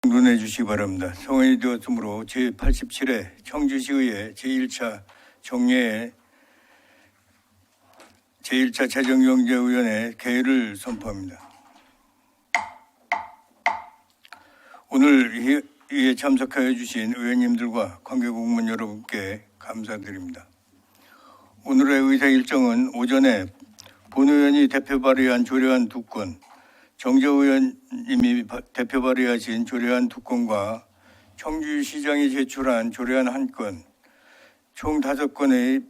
논해 주시기 바랍니다. 성원이 되었으므로 제87회 청주시의회 제1차 정례에 제1차 재정경제위원회 개회를 선포합니다. 오늘 회의에 참석하여 주신 의원님들과 관계국문 여러분께 감사드립니다. 오늘의 의사 일정은 오전에 본 의원이 대표 발의한 조례안 2건, 정재 의원님이 대표 발의하신 조례안 2건과 청주시장이 제출한 조례안 1건, 총 5건의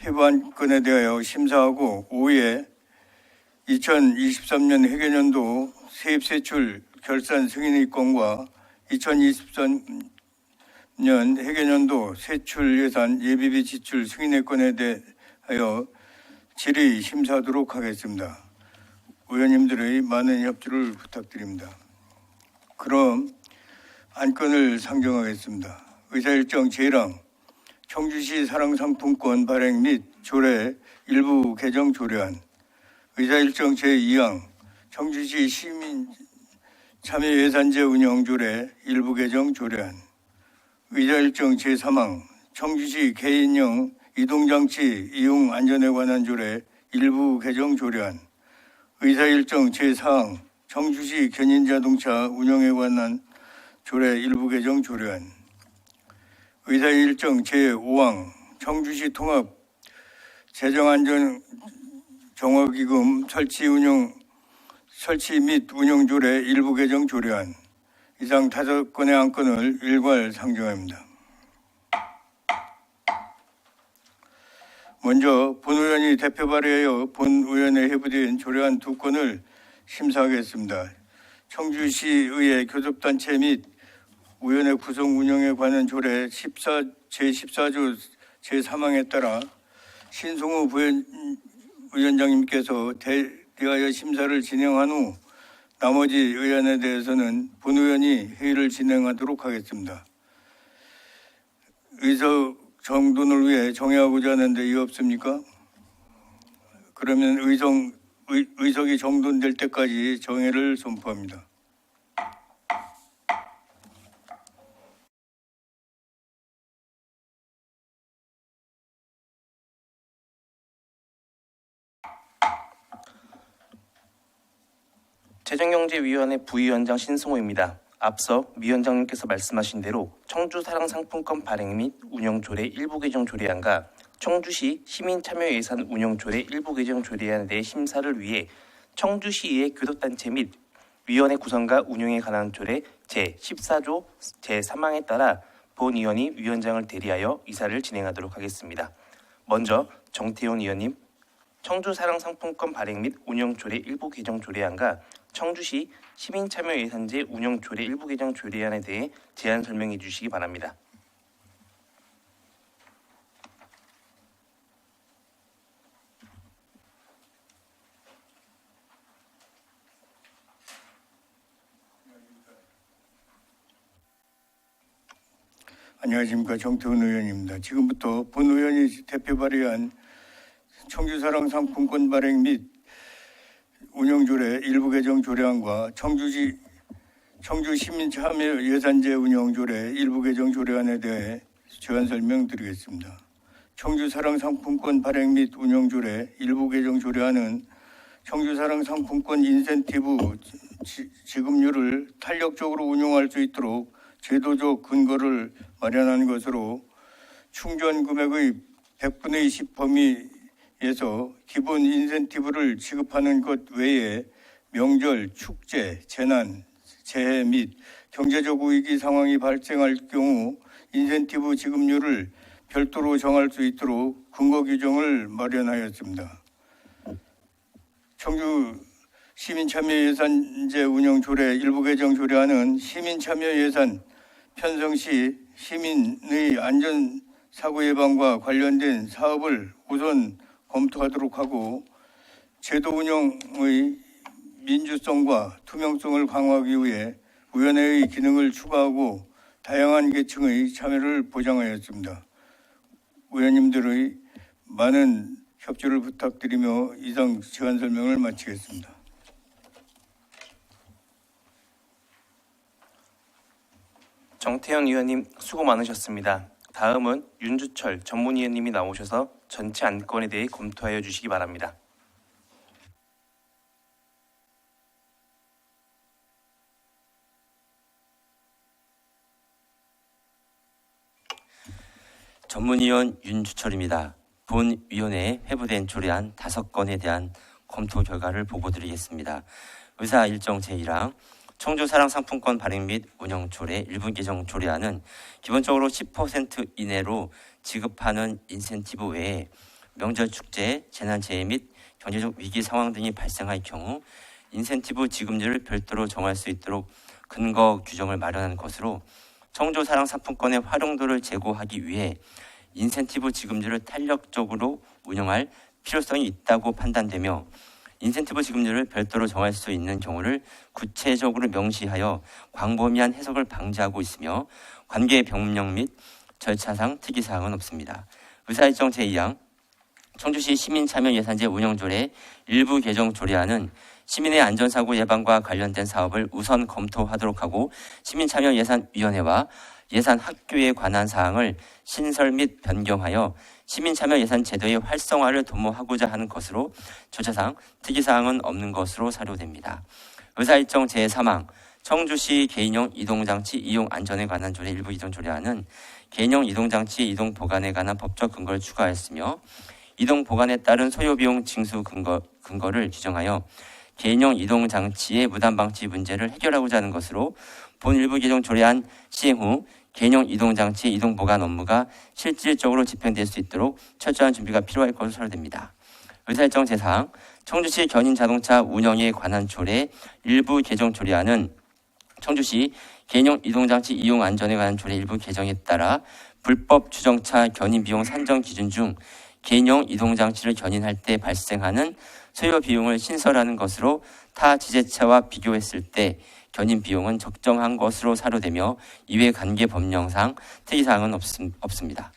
회부안건에 대하여 심사하고 오후에 2023년 회계년도 세입세출 결산 승인의 건과 2023년 회계년도 세출 예산 예비비 지출 승인의 건에 대하여 질의 심사하도록 하겠습니다. 의원님들의 많은 협조를 부탁드립니다. 그럼 안건을 상정하겠습니다. 의사일정 제1항 청주시 사랑상품권 발행 및 조례 일부 개정 조례안, 의사일정 제2항 청주시 시민 참여예산제 운영 조례 일부 개정 조례안, 의사일정 제3항 청주시 개인형 이동장치 이용 안전에 관한 조례 일부 개정 조례안, 의사일정 제4항 청주시 견인자동차 운영에 관한 조례 일부 개정 조례안, 의사일정 제5항 청주시 통합 재정안전정화기금 설치 및 운영 조례 일부 개정 조례안, 이상 5건의 안건을 일괄 상정합니다. 먼저 본 의원이 대표 발의하여 본 의원에 회부된 조례안 2건을 심사하겠습니다. 청주시의회 교섭단체 및 의원회 구성 운영에 관한 조례 제14조 제3항에 따라 신송우 부위원장님께서 대리하여 심사를 진행한 후 나머지 의안에 대해서는 본 의원이 회의를 진행하도록 하겠습니다. 의석 정돈을 위해 정해하고자 하는데 이유 없습니까? 그러면 의석이 정돈될 때까지 정회를 선포합니다. 재정경제위원회 부위원장 신승호입니다. 앞서 위원장님께서 말씀하신 대로 청주 사랑상품권 발행 및 운영 조례 일부 개정 조례안과 청주시 시민참여예산 운영 조례 일부 개정 조례안에 대해 심사를 위해 청주시의 교섭단체 및 위원회 구성과 운영에 관한 조례 제14조 제3항에 따라 본 의원이 위원장을 대리하여 이사를 진행하도록 하겠습니다. 먼저 정태훈 의원님, 청주 사랑상품권 발행 및 운영 조례 일부 개정 조례안과 청주시 시민참여예산제 운영 조례 일부 개정 조례안에 대해 제안 설명해 주시기 바랍니다. 안녕하십니까, 정태훈 의원입니다. 지금부터 본 의원이 대표 발의한 청주사랑 상품권 발행 및 운영조례 일부 개정 조례안과 청주 시민참여예산제 운영조례 일부 개정 조례안에 대해 제안 설명드리겠습니다. 청주사랑 상품권 발행 및 운영조례 일부 개정 조례안은 청주사랑 상품권 인센티브 지급률을 탄력적으로 운용할 수 있도록 제도적 근거를 마련한 것으로 충전 금액의 100분의 20 범위에서 기본 인센티브를 지급하는 것 외에 명절, 축제, 재난, 재해 및 경제적 위기 상황이 발생할 경우 인센티브 지급률을 별도로 정할 수 있도록 근거 규정을 마련하였습니다. 청주 시민참여예산제 운영조례 일부 개정 조례안은 시민참여예산 편성 시 시민의 안전사고 예방과 관련된 사업을 우선 검토하도록 하고 제도 운영의 민주성과 투명성을 강화하기 위해 위원회의 기능을 추가하고 다양한 계층의 참여를 보장하였습니다. 의원님들의 많은 협조를 부탁드리며 이상 제안 설명을 마치겠습니다. 정태현 의원님 수고 많으셨습니다. 다음은 윤주철 전문위원님이 나오셔서 전체 안건에 대해 검토하여 주시기 바랍니다. 전문위원 윤주철입니다. 본 위원회에 회부된 조례안 5건에 대한 검토 결과를 보고드리겠습니다. 의사 일정 제1항 청주 사랑 상품권 발행 및 운영 조례 일부 개정 조례안은 기본적으로 10% 이내로 지급하는 인센티브 외에 명절 축제, 재난재해 및 경제적 위기 상황 등이 발생할 경우 인센티브 지급률을 별도로 정할 수 있도록 근거 규정을 마련한 것으로 청주 사랑 상품권의 활용도를 제고하기 위해 인센티브 지급률을 탄력적으로 운영할 필요성이 있다고 판단되며 인센티브 지급률을 별도로 정할 수 있는 경우를 구체적으로 명시하여 광범위한 해석을 방지하고 있으며 관계 변경 및 절차상 특이사항은 없습니다. 의사일정 제2항 청주시 시민참여예산제 운영조례 일부 개정 조례안은 시민의 안전사고 예방과 관련된 사업을 우선 검토하도록 하고 시민참여예산위원회와 예산학교에 관한 사항을 신설 및 변경하여 시민참여예산 제도의 활성화를 도모하고자 하는 것으로 절차상 특이사항은 없는 것으로 사료됩니다. 의사일정 제3항 청주시 개인용 이동장치 이용 안전에 관한 조례 일부 이동 조례안은 개인용 이동장치의 이동 보관에 관한 법적 근거를 추가하였으며 이동 보관에 따른 소요비용 징수 근거를 규정하여 개인용 이동장치의 무단방치 문제를 해결하고자 하는 것으로 본 일부 개정 조례안 시행 후 개인용 이동장치의 이동 보관 업무가 실질적으로 집행될 수 있도록 철저한 준비가 필요할 것으로 사료됩니다. 의사일정 제4항 청주시 견인 자동차 운영에 관한 조례 일부 개정 조례안은 청주시 개인용 이동장치 이용 안전에 관한 조례 일부 개정에 따라 불법 주정차 견인 비용 산정 기준 중 개인용 이동장치를 견인할 때 발생하는 소요 비용을 신설하는 것으로 타 지자체와 비교했을 때 견인 비용은 적정한 것으로 사료되며 이외 관계 법령상 특이사항은 없습니다.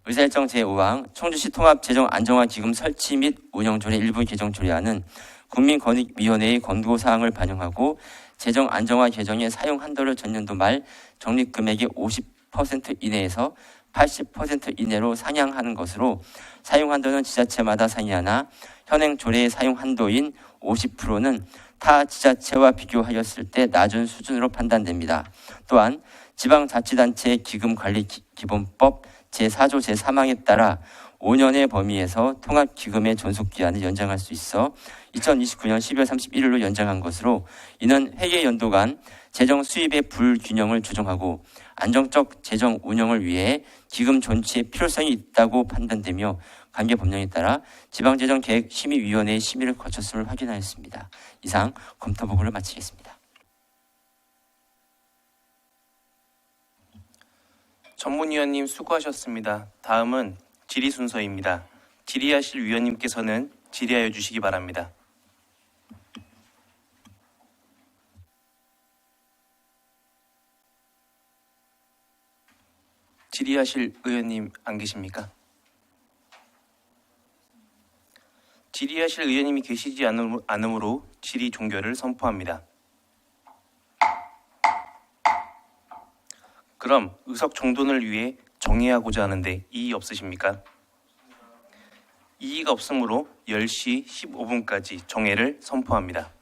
의사일정 제5항 청주시 통합재정안정화기금 설치 및 운영조례 일부 개정 조례안은 국민권익위원회의 권고사항을 반영하고 재정안정화 개정의 사용 한도를 전년도 말 적립금액의 50% 이내에서 80% 이내로 상향하는 것으로 사용 한도는 지자체마다 상이하나 현행 조례의 사용 한도인 50%는 타 지자체와 비교하였을 때 낮은 수준으로 판단됩니다. 또한 지방자치단체 기금관리기본법 제4조 제3항에 따라 5년의 범위에서 통합기금의 존속기한을 연장할 수 있어 2029년 12월 31일로 연장한 것으로 이는 회계연도 간 재정 수입의 불균형을 조정하고 안정적 재정 운영을 위해 기금 존치의 필요성이 있다고 판단되며 관계 법령에 따라 지방재정계획심의위원회의 심의를 거쳤음을 확인하였습니다. 이상 검토 보고를 마치겠습니다. 전문위원님 수고하셨습니다. 다음은 질의 순서입니다. 질의하실 위원님께서는 질의하여 주시기 바랍니다. 질의하실 의원님 안 계십니까? 질의하실 의원님이 계시지 않으므로 질의 종결을 선포합니다. 그럼 의석 정돈을 위해 정회하고자 하는데 이의 없으십니까? 이의가 없으므로 10시 15분까지 정회를 선포합니다.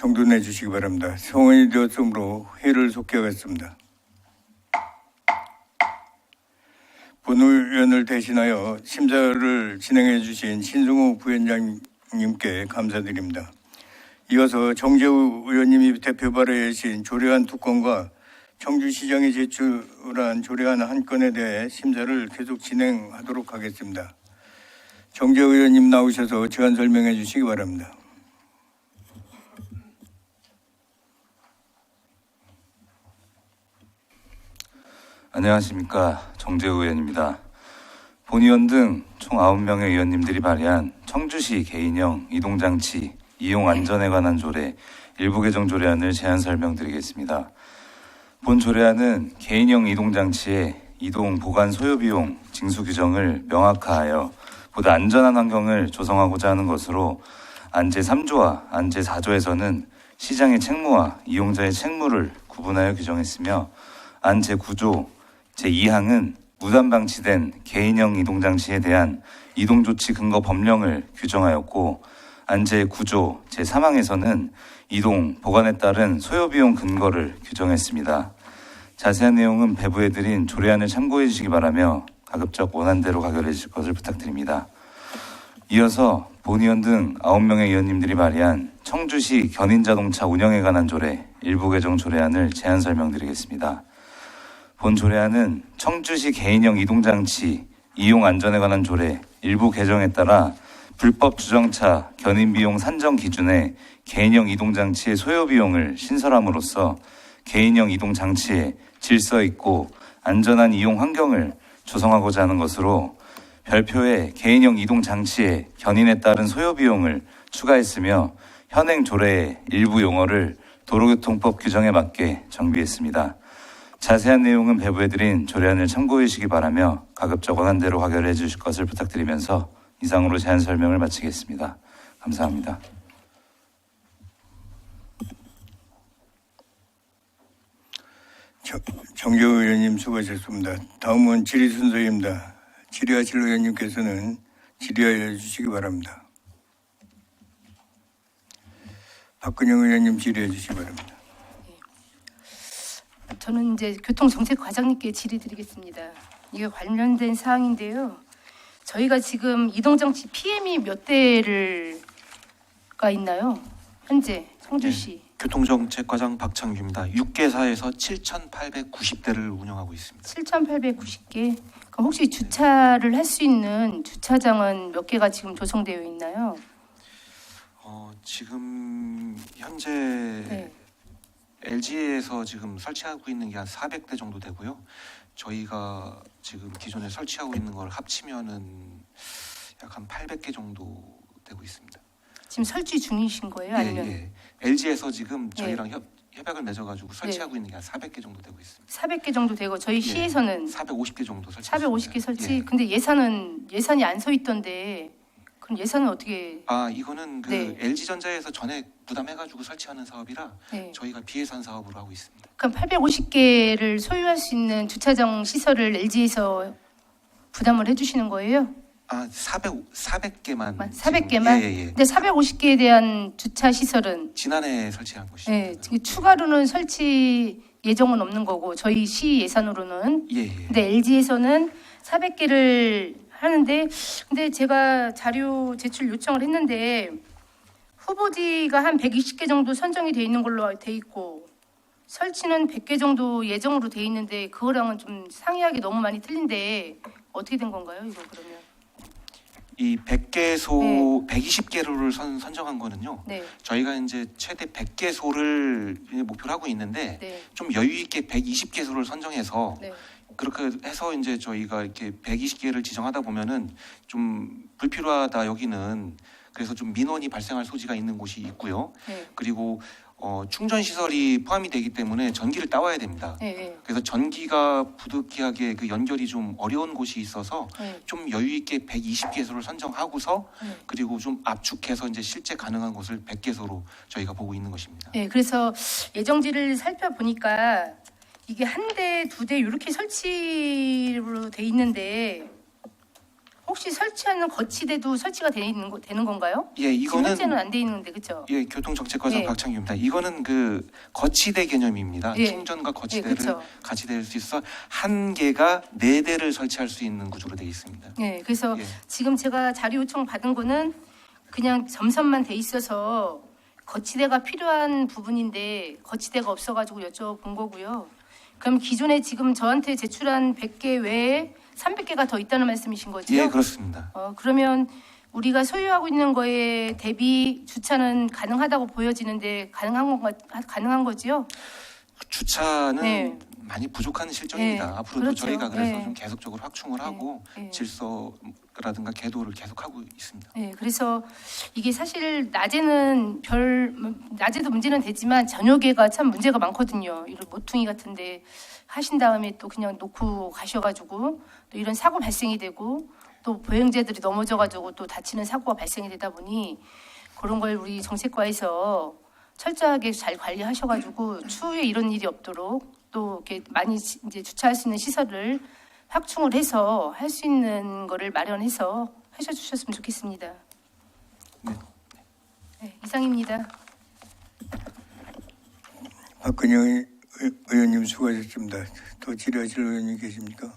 정돈해 주시기 바랍니다. 성원이 되었으므로 회의를 속기하겠습니다. 본의원을 대신하여 심사를 진행해 주신 신승우 부위원장님께 감사드립니다. 이어서 정재우 의원님이 대표 발의하신 조례안 2건과 청주시장이 제출한 조례안 1건에 대해 심사를 계속 진행하도록 하겠습니다. 정재우 의원님 나오셔서 제안 설명해 주시기 바랍니다. 안녕하십니까. 정재우 의원입니다. 본의원 등 총 9명의 의원님들이 발의한 청주시 개인형 이동장치 이용 안전에 관한 조례 일부 개정 조례안을 제안 설명드리겠습니다. 본 조례안은 개인형 이동장치의 이동 보관 소요비용 징수 규정을 명확화하여 보다 안전한 환경을 조성하고자 하는 것으로 안제 3조와 안제 4조에서는 시장의 책무와 이용자의 책무를 구분하여 규정했으며 안제 9조 제2항은 무단 방치된 개인형 이동장치에 대한 이동조치 근거 법령을 규정하였고 안제 9조 제3항에서는 이동, 보관에 따른 소요비용 근거를 규정했습니다. 자세한 내용은 배부해드린 조례안을 참고해 주시기 바라며 가급적 원안대로 가결해 주실 것을 부탁드립니다. 이어서 본의원 등 9명의 의원님들이 발의한 청주시 견인자동차 운영에 관한 조례 일부 개정 조례안을 제안 설명드리겠습니다. 본 조례안은 청주시 개인형 이동장치 이용 안전에 관한 조례 일부 개정에 따라 불법 주정차 견인비용 산정 기준에 개인형 이동장치의 소요비용을 신설함으로써 개인형 이동장치의 질서 있고 안전한 이용 환경을 조성하고자 하는 것으로 별표에 개인형 이동장치의 견인에 따른 소요비용을 추가했으며 현행 조례의 일부 용어를 도로교통법 규정에 맞게 정비했습니다. 자세한 내용은 배부해드린 조례안을 참고해 주시기 바라며 가급적 원안대로 가결해 주실 것을 부탁드리면서 이상으로 제안 설명을 마치겠습니다. 감사합니다. 정재호 의원님 수고하셨습니다. 다음은 질의 순서입니다. 질의하실 의원님께서는 질의하여 주시기 바랍니다. 박근영 의원님 질의해 주시기 바랍니다. 저는 이제 교통정책과장님께 질의드리겠습니다. 이게 관련된 사항인데요. 저희가 지금 이동장치 PM이 몇 대가 있나요? 현재 청주시. 교통정책과장 박창규입니다. 6개사에서 7,890대를 운영하고 있습니다. 7,890개. 그럼 혹시 주차를 할 수 있는 주차장은 몇 개가 지금 조성되어 있나요? 지금 현재 네. LG에서 지금 설치하고 있는 게 한 400대 정도 되고요. 저희가 지금 기존에 설치하고 있는 걸 합치면은 약 한 800개 정도 되고 있습니다. 지금 설치 중이신 거예요? 아니면 예. LG에서 지금 저희랑 협약을 맺어가지고 설치하고 있는 게 한 400개 정도 되고 있습니다. 400개 정도 되고 저희 시에서는 450개 정도 설치. 450개 설치. 근데 예산이 안 서 있던데 그럼 예산은 어떻게? 이거는 그 네. LG전자에서 전에 부담해가지고 설치하는 사업이라 네. 저희가 비예산 사업으로 하고 있습니다. 그럼 850개를 소유할 수 있는 주차장 시설을 LG에서 부담을 해주시는 거예요? 400개만. 400개만? 예. 근데 450개에 대한 주차 시설은 지난해 설치한 것이죠. 네, 추가로는 설치 예정은 없는 거고 저희 시 예산으로는. 예. 근데 LG에서는 400개를 하는데 근데 제가 자료 제출 요청을 했는데 후보지가 한 120개 정도 선정이 돼 있는 걸로 돼 있고 설치는 100개 정도 예정으로 돼 있는데 그거랑은 좀 상이하게 너무 많이 틀린데 어떻게 된 건가요? 이거 그러면? 이 100개소, 네. 120개소를 선정한 거는요. 네. 저희가 이제 최대 100개소를 목표로 하고 있는데 네. 좀 여유 있게 120개소를 선정해서 네. 그렇게 해서 이제 저희가 이렇게 120개를 지정하다 보면은 좀 불필요하다 여기는 그래서 좀 민원이 발생할 소지가 있는 곳이 있고요. 네. 그리고 충전 시설이 포함이 되기 때문에 전기를 따와야 됩니다. 네. 그래서 전기가 부득이하게 그 연결이 좀 어려운 곳이 있어서 네. 좀 여유 있게 120개소를 선정하고서 네. 그리고 좀 압축해서 이제 실제 가능한 곳을 100개소로 저희가 보고 있는 것입니다. 네, 그래서 예정지를 살펴보니까 이게 한 대, 두 대 이렇게 설치로 돼 있는데 혹시 설치하는 거치대도 설치가 되는 건가요? 예, 지금 이거는 현재는 안 돼 있는데 그렇죠? 예, 교통정책과장 예. 박창규입니다. 이거는 그 거치대 개념입니다. 예. 충전과 거치대를 예, 그렇죠. 같이 될 수 있어 한 개가 4대를 설치할 수 있는 구조로 되어 있습니다. 네, 그래서 예. 지금 제가 자료 요청 받은 거는 그냥 점선만 돼 있어서 거치대가 필요한 부분인데 거치대가 없어가지고 여쭤본 거고요. 그럼 기존에 지금 저한테 제출한 100개 외에 300개가 더 있다는 말씀이신 거죠? 예, 그렇습니다. 그러면 우리가 소유하고 있는 거에 대비 주차는 가능하다고 보여지는데 가능한 거지요? 주차는 네. 많이 부족한 실정입니다. 네, 앞으로도 그렇죠. 저희가 그래서 네. 좀 계속적으로 확충을 하고 네. 질서라든가 궤도를 계속하고 있습니다. 네, 그래서 이게 사실 낮에도 문제는 되지만 저녁에가 참 문제가 많거든요. 이런 모퉁이 같은데 하신 다음에 또 그냥 놓고 가셔가지고 또 이런 사고 발생이 되고 또 보행자들이 넘어져가지고 또 다치는 사고가 발생이 되다 보니 그런 걸 우리 정책과에서 철저하게 잘 관리하셔가지고 추후에 이런 일이 없도록 또 이렇게 많이 이제 주차할 수 있는 시설을 확충을 해서 할 수 있는 거를 마련해서 하셔주셨으면 좋겠습니다. 네, 이상입니다. 박근영 의원님 수고하셨습니다. 더 질의하실 의원님 계십니까?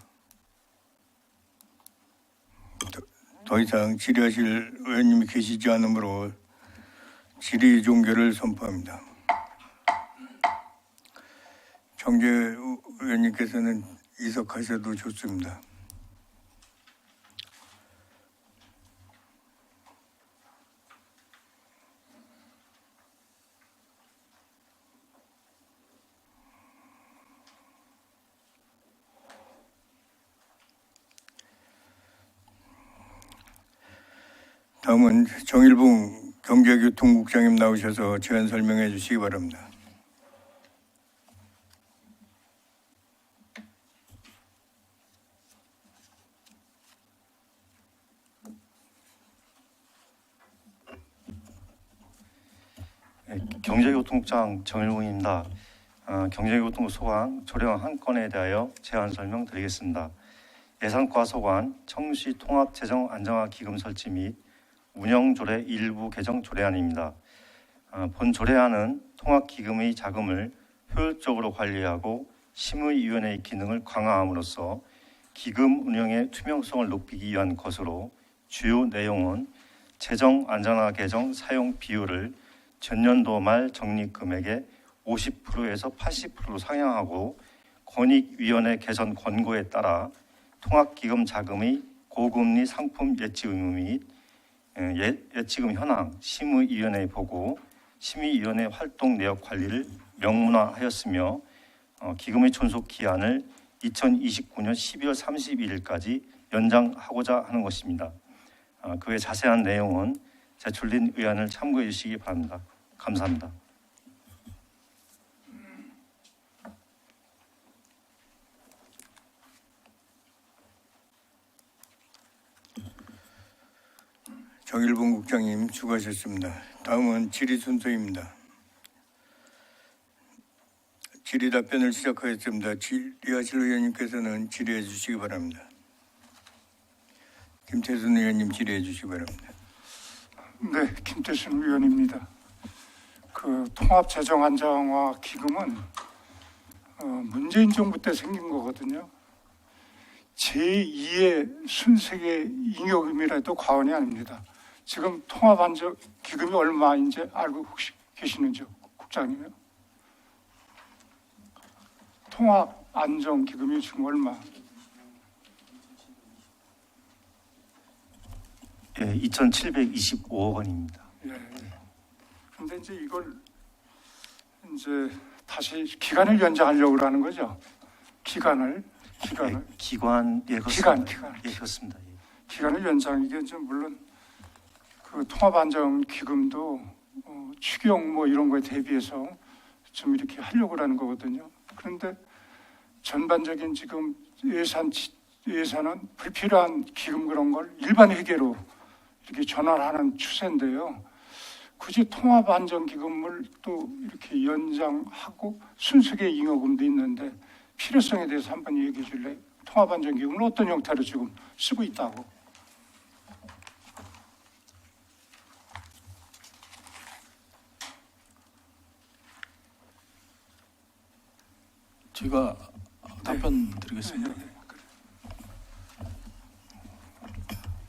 더 이상 질의하실 의원님이 계시지 않으므로 질의 종결을 선포합니다. 정재 의원님께서는 이석하셔도 좋습니다. 다음은 정일봉 경제교통국장님 나오셔서 제안 설명해 주시기 바랍니다. 경제교통국장 정일봉입니다. 경제교통부 소관 조례안 한 건에 대하여 제안 설명드리겠습니다. 예산과 소관 청주시 통합재정 안정화 기금 설치 및 운영조례 일부 개정 조례안입니다. 본 조례안은 통합기금의 자금을 효율적으로 관리하고 심의위원회의 기능을 강화함으로써 기금 운영의 투명성을 높이기 위한 것으로 주요 내용은 재정 안전화 계정 사용 비율을 전년도 말 적립금액의 50%에서 80%로 상향하고 권익위원회 개선 권고에 따라 통합기금 자금의 고금리 상품 예치 의무 및 예치금 현황, 심의위원회 보고, 심의위원회 활동 내역 관리를 명문화하였으며 기금의 존속 기한을 2029년 12월 31일까지 연장하고자 하는 것입니다. 그 외 자세한 내용은 제출된 의안을 참고해 주시기 바랍니다. 감사합니다. 정일봉 국장님 수고하셨습니다. 다음은 질의 순서입니다. 질의 답변을 시작하겠습니다. 질의하실 의원님께서는 질의해 주시기 바랍니다. 김태순 의원님 질의해 주시기 바랍니다. 네, 김태순 의원입니다. 그 통합재정 안정화 기금은 문재인 정부 때 생긴 거거든요. 제2의 순세계 잉여금이라도 과언이 아닙니다. 지금 통합안정 기금이 얼마인지 알고 혹시 계시는지요, 국장님요? 통합안정 기금이 지금 얼마? 예, 2,725억 원입니다. 예. 근데 이제 이걸 이제 다시 기간을 연장하려고 하는 거죠. 기간을. 기관 예 기간. 예 그렇습니다. 예. 기간을 연장 이게 좀 물론 그 통합안정 기금도 추경 뭐 이런 거에 대비해서 좀 이렇게 하려고 하는 거거든요. 그런데 전반적인 지금 예산은 불필요한 기금 그런 걸 일반 회계로 이렇게 전환하는 추세인데요. 굳이 통합안정기금을 또 이렇게 연장하고 순수계 잉여금도 있는데 필요성에 대해서 한번 얘기해 줄래요? 통합안정기금을 어떤 형태로 지금 쓰고 있다고? 제가 답변 드리겠습니다.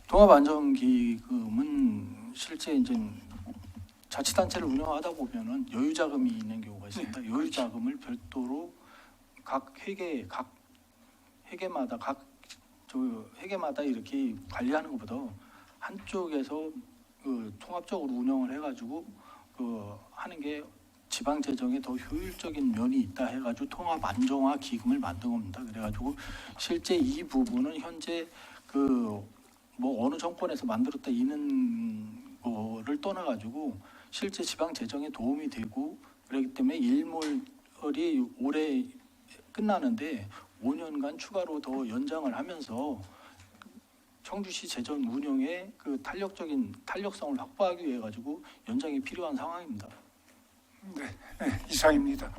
통합안정기금은 실제 이제 자치단체를 운영하다 보면은 여유자금이 있는 경우가 있습니다. 여유자금을 별도로 각 회계마다 이렇게 관리하는 것보다 한쪽에서 통합적으로 운영을 해가지고 하는 게 지방 재정에 더 효율적인 면이 있다 해가지고 통합 안정화 기금을 만든 겁니다. 그래가지고 실제 이 부분은 현재 뭐 어느 정권에서 만들었다 이는 거를 떠나가지고 실제 지방 재정에 도움이 되고 그렇기 때문에 일몰이 올해 끝나는데 5년간 추가로 더 연장을 하면서 청주시 재정 운영의 그 탄력성을 확보하기 위해 가지고 연장이 필요한 상황입니다. 이상입니다.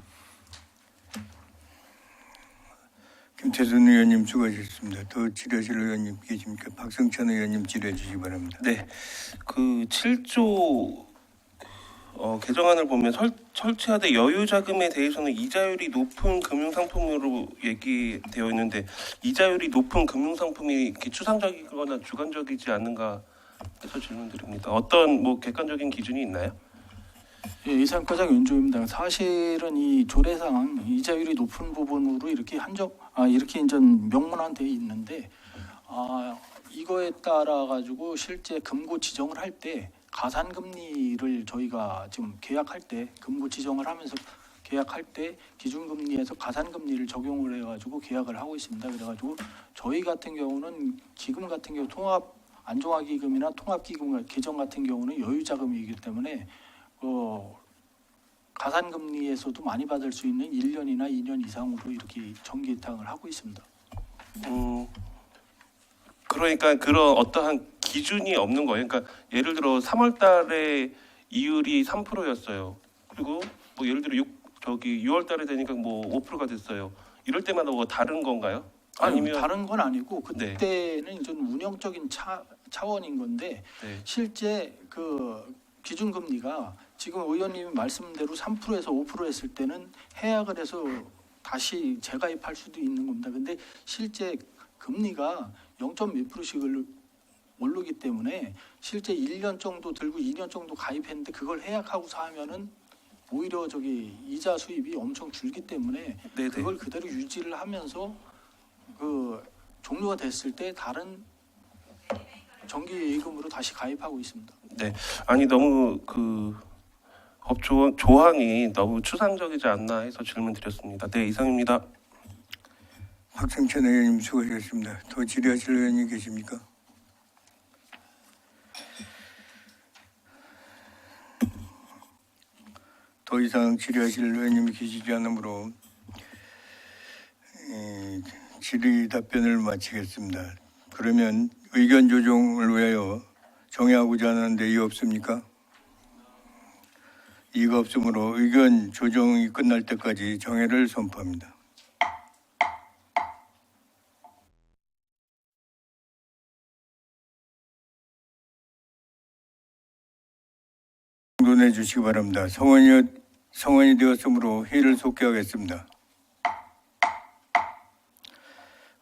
김태선 의원님 수고하셨습니다. 더 질의하실 의원님 계십니까? 박성찬 의원님 질의해 주시기 바랍니다. 네, 그 7조 개정안을 보면 설치하되 여유 자금에 대해서는 이자율이 높은 금융 상품으로 얘기되어 있는데 이자율이 높은 금융 상품이 이렇게 추상적이거나 주관적이지 않는가 해서 질문드립니다. 어떤 뭐 객관적인 기준이 있나요? 예, 이상과장 윤조입니다. 사실은 이 조례상 이자율이 높은 부분으로 이렇게 이렇게 이제 명문화돼 있는데 이거에 따라 가지고 실제 금고 지정을 할 때 가산금리를 저희가 지금 계약할 때 금고 지정을 하면서 계약할 때 기준금리에서 가산금리를 적용을 해가지고 계약을 하고 있습니다. 그래가지고 저희 같은 경우는 기금 같은 경우 통합 안정화기금이나 통합기금 계정 같은 경우는 여유자금이기 때문에 가산금리에서도 많이 받을 수 있는 1년이나 2년 이상으로 이렇게 정기 예탁을 하고 있습니다. 그러니까 그런 어떠한 기준이 없는 거예요. 그러니까 예를 들어 3월 달에 이율이 3%였어요. 그리고 뭐 예를 들어 6월 달에 되니까 뭐 5%가 됐어요. 이럴 때마다 뭐 다른 건가요? 아니면 다른 건 아니고 그때는 좀 운영적인 차원인 건데 네. 실제 그 기준금리가 지금 의원님이 말씀대로 3%에서 5% 했을 때는 해약을 해서 다시 재가입할 수도 있는 겁니다. 근데 실제 금리가 0.몇 %씩을 오르기 때문에 실제 1년 정도 들고 2년 정도 가입했는데 그걸 해약하고서 하면은 오히려 이자 수입이 엄청 줄기 때문에 네네. 그걸 그대로 유지를 하면서 그 종료가 됐을 때 다른 정기 예금으로 다시 가입하고 있습니다. 네, 아니 너무 그 법조 조항이 너무 추상적이지 않나 해서 질문드렸습니다. 네, 이상입니다. 박성찬 의원님 수고하셨습니다. 더 질의하실 의원님 계십니까? 더 이상 질의하실 의원님이 계시지 않으므로 질의 답변을 마치겠습니다. 그러면 의견 조정을 위하여 정해하고자 하는데 이의 없습니까? 이의가 없으므로 의견 조정이 끝날 때까지 정해를 선포합니다. 논해 주시기 바랍니다. 성원이 되었으므로 회의를 속개하겠습니다.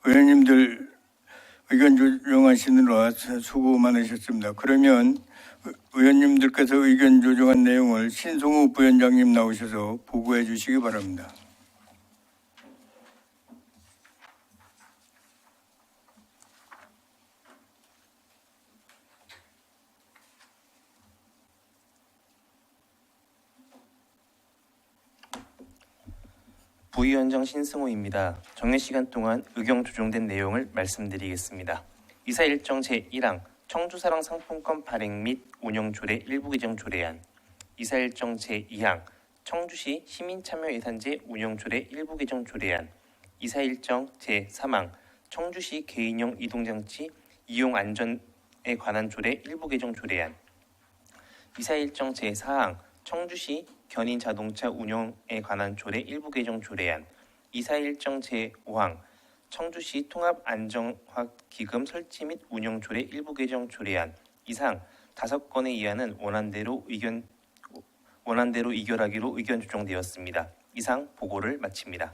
의원님들 의견 조정하시느라 수고 많으셨습니다. 그러면 의원님들께서 의견 조정한 내용을 신송우 부위원장님 나오셔서 보고해 주시기 바랍니다. 부위원장 신승호입니다. 정해 시간 동안 의견 조정된 내용을 말씀드리겠습니다. 이사 일정 제1항 청주사랑 상품권 발행 및 운영 조례 일부 개정 조례안. 이사 일정 제2항 청주시 시민참여예산제 운영 조례 일부 개정 조례안. 이사 일정 제3항 청주시 개인형 이동장치 이용 안전에 관한 조례 일부 개정 조례안. 이사 일정 제4항 청주시 견인 자동차 운영에 관한 조례 일부 개정 조례안. 이사 일정 제5항 청주시 통합 안정화 기금 설치 및 운영 조례 일부 개정 조례안. 이상 5건의 이안은 원안대로 의결하기로 의견 조정되었습니다. 이상 보고를 마칩니다.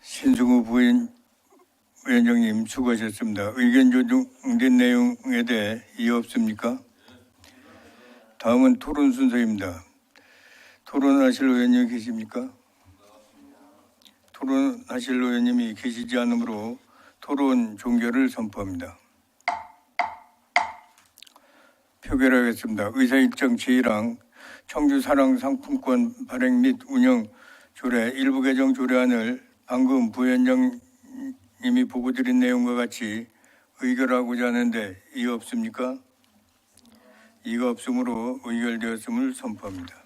신승우 부위원장님 수고하셨습니다. 의견 조정된 내용에 대해 이의 없습니까? 다음은 토론 순서입니다. 토론하실 의원님이 계십니까? 토론하실 의원님이 계시지 않으므로 토론 종결을 선포합니다. 표결하겠습니다. 의사일정 제1항 청주 사랑 상품권 발행 및 운영 조례 일부 개정 조례안을 방금 부위원장님이 보고드린 내용과 같이 의결하고자 하는데 이의 없습니까? 이의가 없으므로 의결되었음을 선포합니다.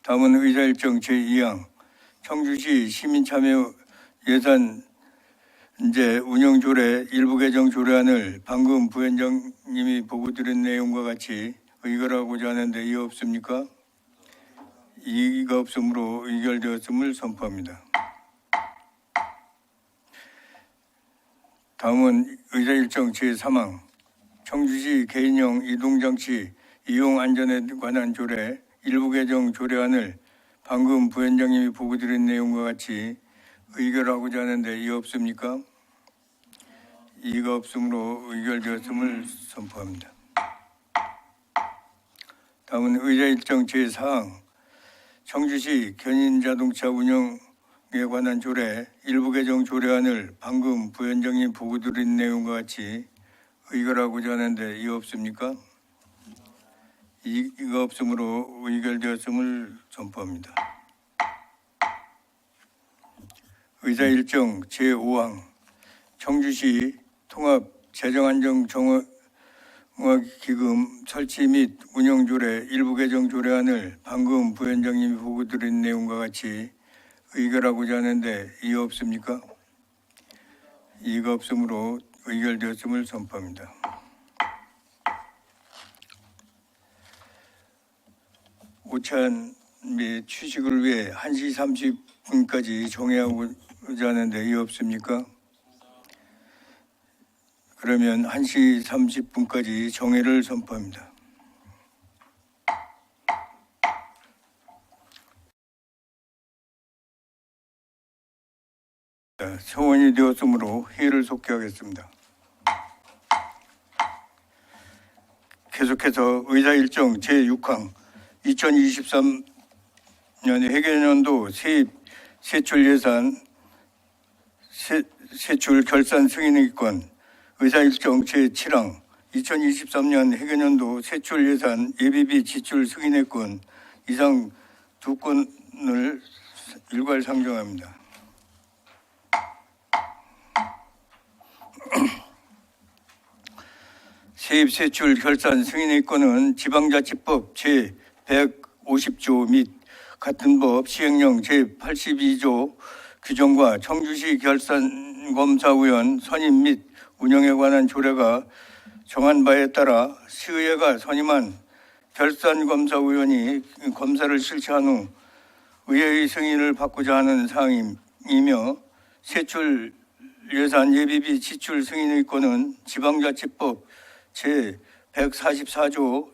다음은 의사일정 제2항 청주시 시민참여 예산 이제 운영조례 일부 개정 조례안을 방금 부위원장님이 보고 드린 내용과 같이 의결하고자 하는데 이의 없습니까? 이의가 없으므로 의결되었음을 선포합니다. 다음은 의사일정 제3항 청주시 개인형 이동장치 이용 안전에 관한 조례 일부 개정 조례안을 방금 부위원장님이 보고 드린 내용과 같이 의결하고자 하는데 이의 없습니까? 이의가 없으므로 의결되었음을 선포합니다. 다음은 의사일정 제4항 청주시 견인자동차 운영에 관한 조례 일부 개정 조례안을 방금 부위원장님 보고 드린 내용과 같이 의결하고자 하는데 이의 없습니까? 이의가 없으므로 의결되었음을 선포합니다. 의사일정 제5항 청주시 통합 재정안정정화기금 설치 및 운영조례 일부 개정 조례안을 방금 부위원장님이 보고 드린 내용과 같이 의결하고자 하는데 이의 없습니까? 이의가 없으므로 의결되었음을 선포합니다. 오찬 및 취식을 위해 1시 30분까지 정회하고자 하는데 이의 없습니까? 그러면 1시 30분까지 정회를 선포합니다. 소원이 되었으므로 회의를 속개하겠습니다. 계속해서 의사일정 제6항 2023년 회계연도 세입 세출 예산 세출 결산 승인의건 의사일정 제7항 2023년 회계연도 세출 예산 예비비 지출 승인의건 이상 두 건을 일괄 상정합니다. 세입 세출 결산 승인의 건은 지방자치법 제150조 및 같은 법 시행령 제82조 규정과 청주시 결산검사위원 선임 및 운영에 관한 조례가 정한 바에 따라 시의회가 선임한 결산검사위원이 검사를 실시한 후 의회의 승인을 받고자 하는 사항이며 세출 예산 예비비 지출 승인의 건은 지방자치법 제144조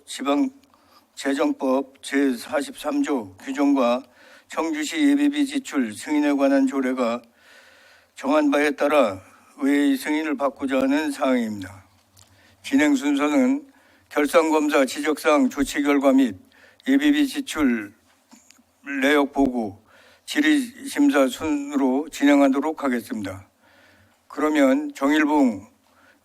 지방재정법 제43조 규정과 청주시 예비비 지출 승인에 관한 조례가 정한 바에 따라 의회의 승인을 받고자 하는 사항입니다. 진행 순서는 결산검사 지적사항 조치 결과 및 예비비 지출 내역 보고 질의심사 순으로 진행하도록 하겠습니다. 그러면 정일봉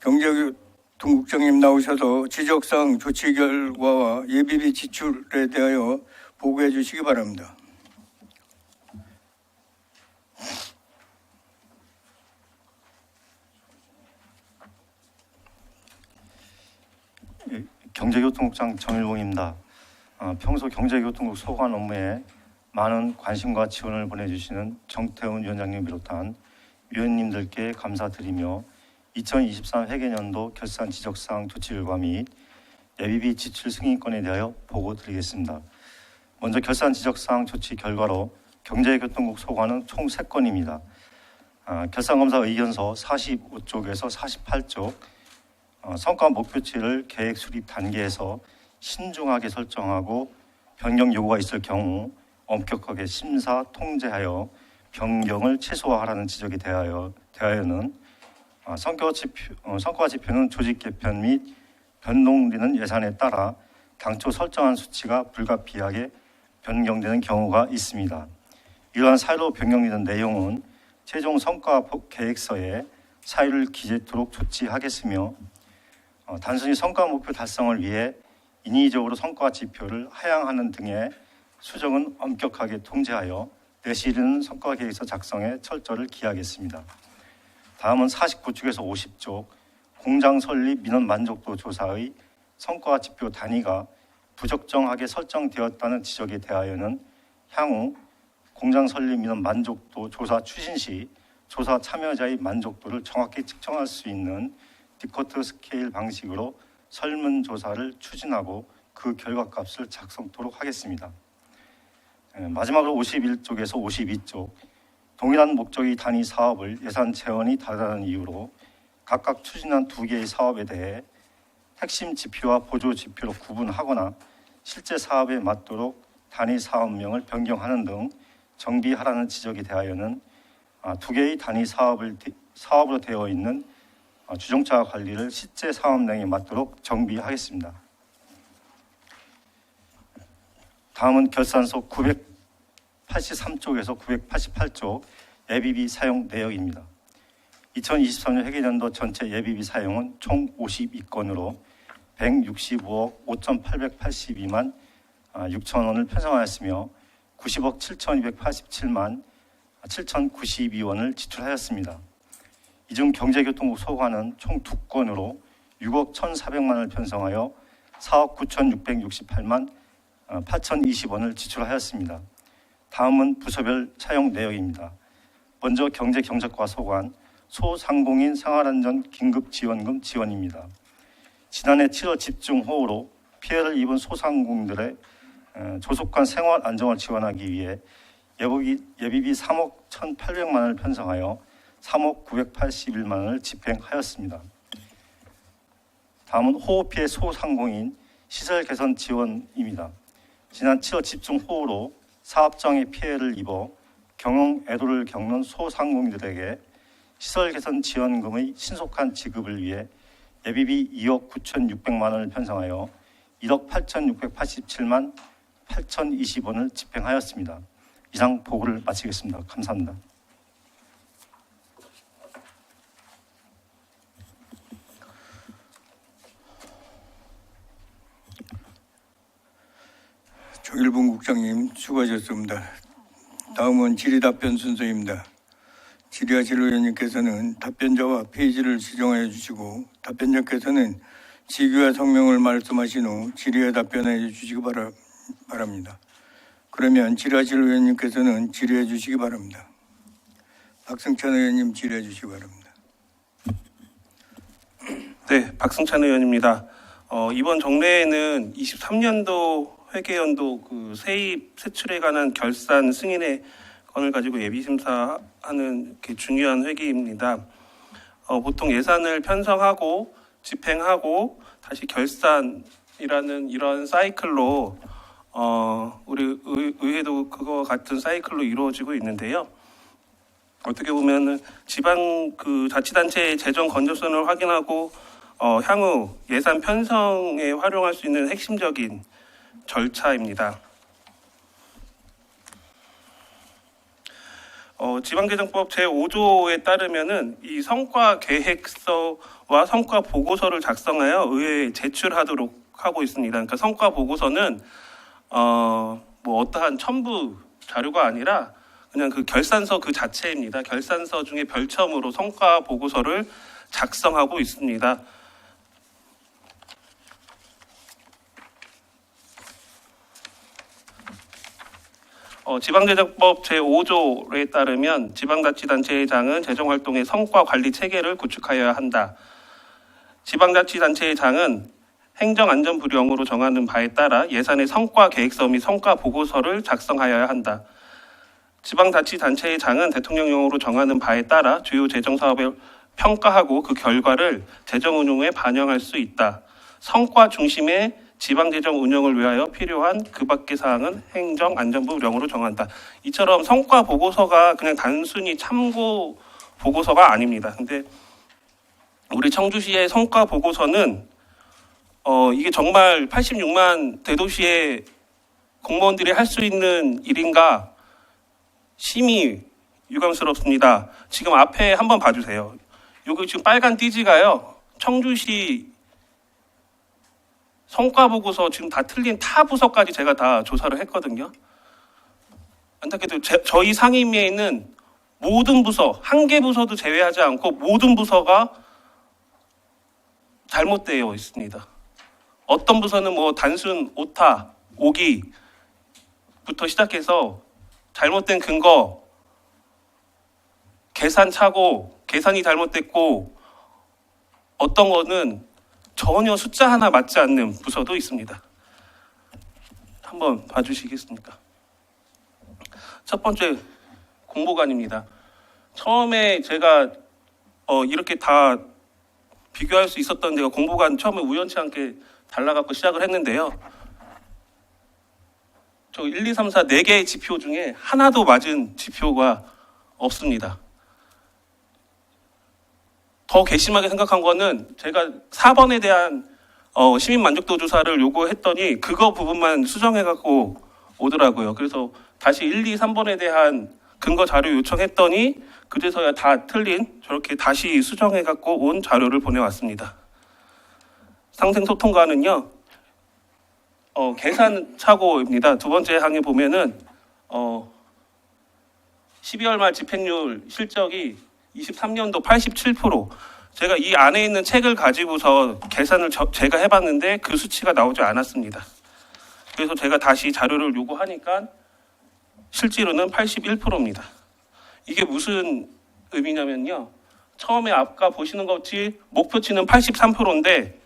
경제통국장님 나오셔서 지적사항 조치 결과와 예비비 지출에 대하여 보고해 주시기 바랍니다. 경제교통국장 정일봉입니다. 평소 경제교통국 소관 업무에 많은 관심과 지원을 보내주시는 정태훈 위원장님 비롯한 위원님들께 감사드리며 2023 회계연도 결산 지적사항 조치 결과 및 예비비 지출 승인권에 대하여 보고 드리겠습니다. 먼저 결산 지적사항 조치 결과로 경제교통국 소관은 총 3건입니다. 결산검사 의견서 45쪽에서 48쪽 성과 목표치를 계획 수립 단계에서 신중하게 설정하고 변경 요구가 있을 경우 엄격하게 심사 통제하여 변경을 최소화하라는 지적에 대하여는 성과 지표는 조직 개편 및 변동되는 예산에 따라 당초 설정한 수치가 불가피하게 변경되는 경우가 있습니다. 이러한 사유로 변경되는 내용은 최종 성과 계획서에 사유를 기재토록 조치하겠으며 단순히 성과 목표 달성을 위해 인위적으로 성과 지표를 하향하는 등의 수정은 엄격하게 통제하여 내실은 성과 계획서 작성에 철저를 기하겠습니다. 다음은 49쪽에서 50쪽 공장 설립 민원 만족도 조사의 성과 지표 단위가 부적정하게 설정되었다는 지적에 대하여는 향후 공장 설립 인원 만족도 조사 추진 시 조사 참여자의 만족도를 정확히 측정할 수 있는 디코트 스케일 방식으로 설문조사를 추진하고 그 결과값을 작성토록 하겠습니다. 마지막으로 51쪽에서 52쪽 동일한 목적의 단위 사업을 예산 재원이 다르다는 이유로 각각 추진한 2개의 사업에 대해 핵심 지표와 보조 지표로 구분하거나 실제 사업에 맞도록 단위 사업명을 변경하는 등 정비하라는 지적에 대하여는 2개의 단위 사업으로 되어 있는 주정차 관리를 실제 사업량에 맞도록 정비하겠습니다. 다음은 결산서 983쪽에서 988쪽 예비비 사용 내역입니다. 2023년 회계년도 전체 예비비 사용은 총 52건으로 165억 5,882만 6천 원을 편성하였으며 90억 7,287만 7,092원을 지출하였습니다. 이 중 경제교통부 소관은 총 2건으로 6억 1,400만 원을 편성하여 4억 9,668만 8,020원을 지출하였습니다. 다음은 부서별 차용 내역입니다. 먼저 경제경제과 소관 소상공인 생활안전 긴급지원금 지원입니다. 지난해 7월 집중호우로 피해를 입은 소상공인들의 조속한 생활 안정을 지원하기 위해 예비비 3억 1,800만 원을 편성하여 3억 981만 원을 집행하였습니다. 다음은 호우 피해 소상공인 시설 개선 지원입니다. 지난 7월 집중호우로 사업장에 피해를 입어 경영 애도를 겪는 소상공인들에게 시설 개선 지원금의 신속한 지급을 위해 예비비 2억 9,600만 원을 편성하여 1억 8,687만 8,020원을 집행하였습니다. 이상 보고를 마치겠습니다. 감사합니다. 정일봉 국장님 수고하셨습니다. 다음은 질의답변 순서입니다. 질의하실 의원님께서는 답변자와 페이지를 지정하여 주시고 답변자께서는 직위와 성명을 말씀하신 후 질의에 답변해 주시기 바랍니다. 그러면 질의하실 의원님께서는 질의해 주시기 바랍니다. 박승찬 의원님 질의해 주시기 바랍니다. 네, 박승찬 의원입니다. 이번 정례에는 23년도 회계연도 그 세입 세출에 관한 결산 승인의 건을 가지고 예비 심사하는 이렇게 중요한 회기입니다. 보통 예산을 편성하고 집행하고 다시 결산이라는 이런 사이클로 우리 의회도 그거 같은 사이클로 이루어지고 있는데요. 어떻게 보면은 지방 그 자치단체의 재정 건전성을 확인하고 향후 예산 편성에 활용할 수 있는 핵심적인 절차입니다. 지방재정법 제5조에 따르면은 이 성과 계획서와 성과 보고서를 작성하여 의회에 제출하도록 하고 있습니다. 그러니까 성과 보고서는 뭐 어떠한 첨부 자료가 아니라 그냥 그 결산서 그 자체입니다. 결산서 중에 별첨으로 성과 보고서를 작성하고 있습니다. 지방재정법 제5조에 따르면 지방자치단체장은 재정활동의 성과 관리 체계를 구축하여야 한다. 지방자치단체장은 행정안전부령으로 정하는 바에 따라 예산의 성과 계획서 및 성과 보고서를 작성하여야 한다. 지방자치단체장은 대통령령으로 정하는 바에 따라 주요 재정사업을 평가하고 그 결과를 재정운용에 반영할 수 있다. 성과 중심의 지방재정 운영을 위하여 필요한 그 밖의 사항은 행정안전부령으로 정한다. 이처럼 성과 보고서가 그냥 단순히 참고 보고서가 아닙니다. 근데 우리 청주시의 성과 보고서는 이게 정말 86만 대도시의 공무원들이 할 수 있는 일인가 심히 유감스럽습니다. 지금 앞에 한번 봐주세요. 여기 지금 빨간 띠지가요. 청주시 성과 보고서 지금 다 틀린 타 부서까지 제가 다 조사를 했거든요. 안타깝게도 저희 상임위에 있는 모든 부서, 한 개 부서도 제외하지 않고 모든 부서가 잘못되어 있습니다. 어떤 부서는 뭐 단순 오타, 오기부터 시작해서 잘못된 근거, 계산 착오, 계산이 잘못됐고 어떤 거는 전혀 숫자 하나 맞지 않는 부서도 있습니다. 한번 봐주시겠습니까? 첫 번째 공보관입니다. 처음에 제가 이렇게 다 비교할 수 있었던 데가 공보관 처음에 우연치 않게 달라갖고 시작을 했는데요. 저 1, 2, 3, 4 4개의 지표 중에 하나도 맞은 지표가 없습니다. 더 괘씸하게 생각한 거는 제가 4번에 대한 시민 만족도 조사를 요구했더니 그거 부분만 수정해갖고 오더라고요. 그래서 다시 1, 2, 3번에 대한 근거 자료 요청했더니 그제서야 다 틀린 저렇게 다시 수정해갖고 온 자료를 보내왔습니다. 상생소통관은요, 계산 착오입니다. 두 번째 항에 보면은 12월 말 집행률 실적이 23년도 87%. 제가 이 안에 있는 책을 가지고서 계산을 제가 해봤는데 그 수치가 나오지 않았습니다. 그래서 제가 다시 자료를 요구하니까 실제로는 81%입니다. 이게 무슨 의미냐면요. 처음에 아까 보시는 것 같이 목표치는 83%인데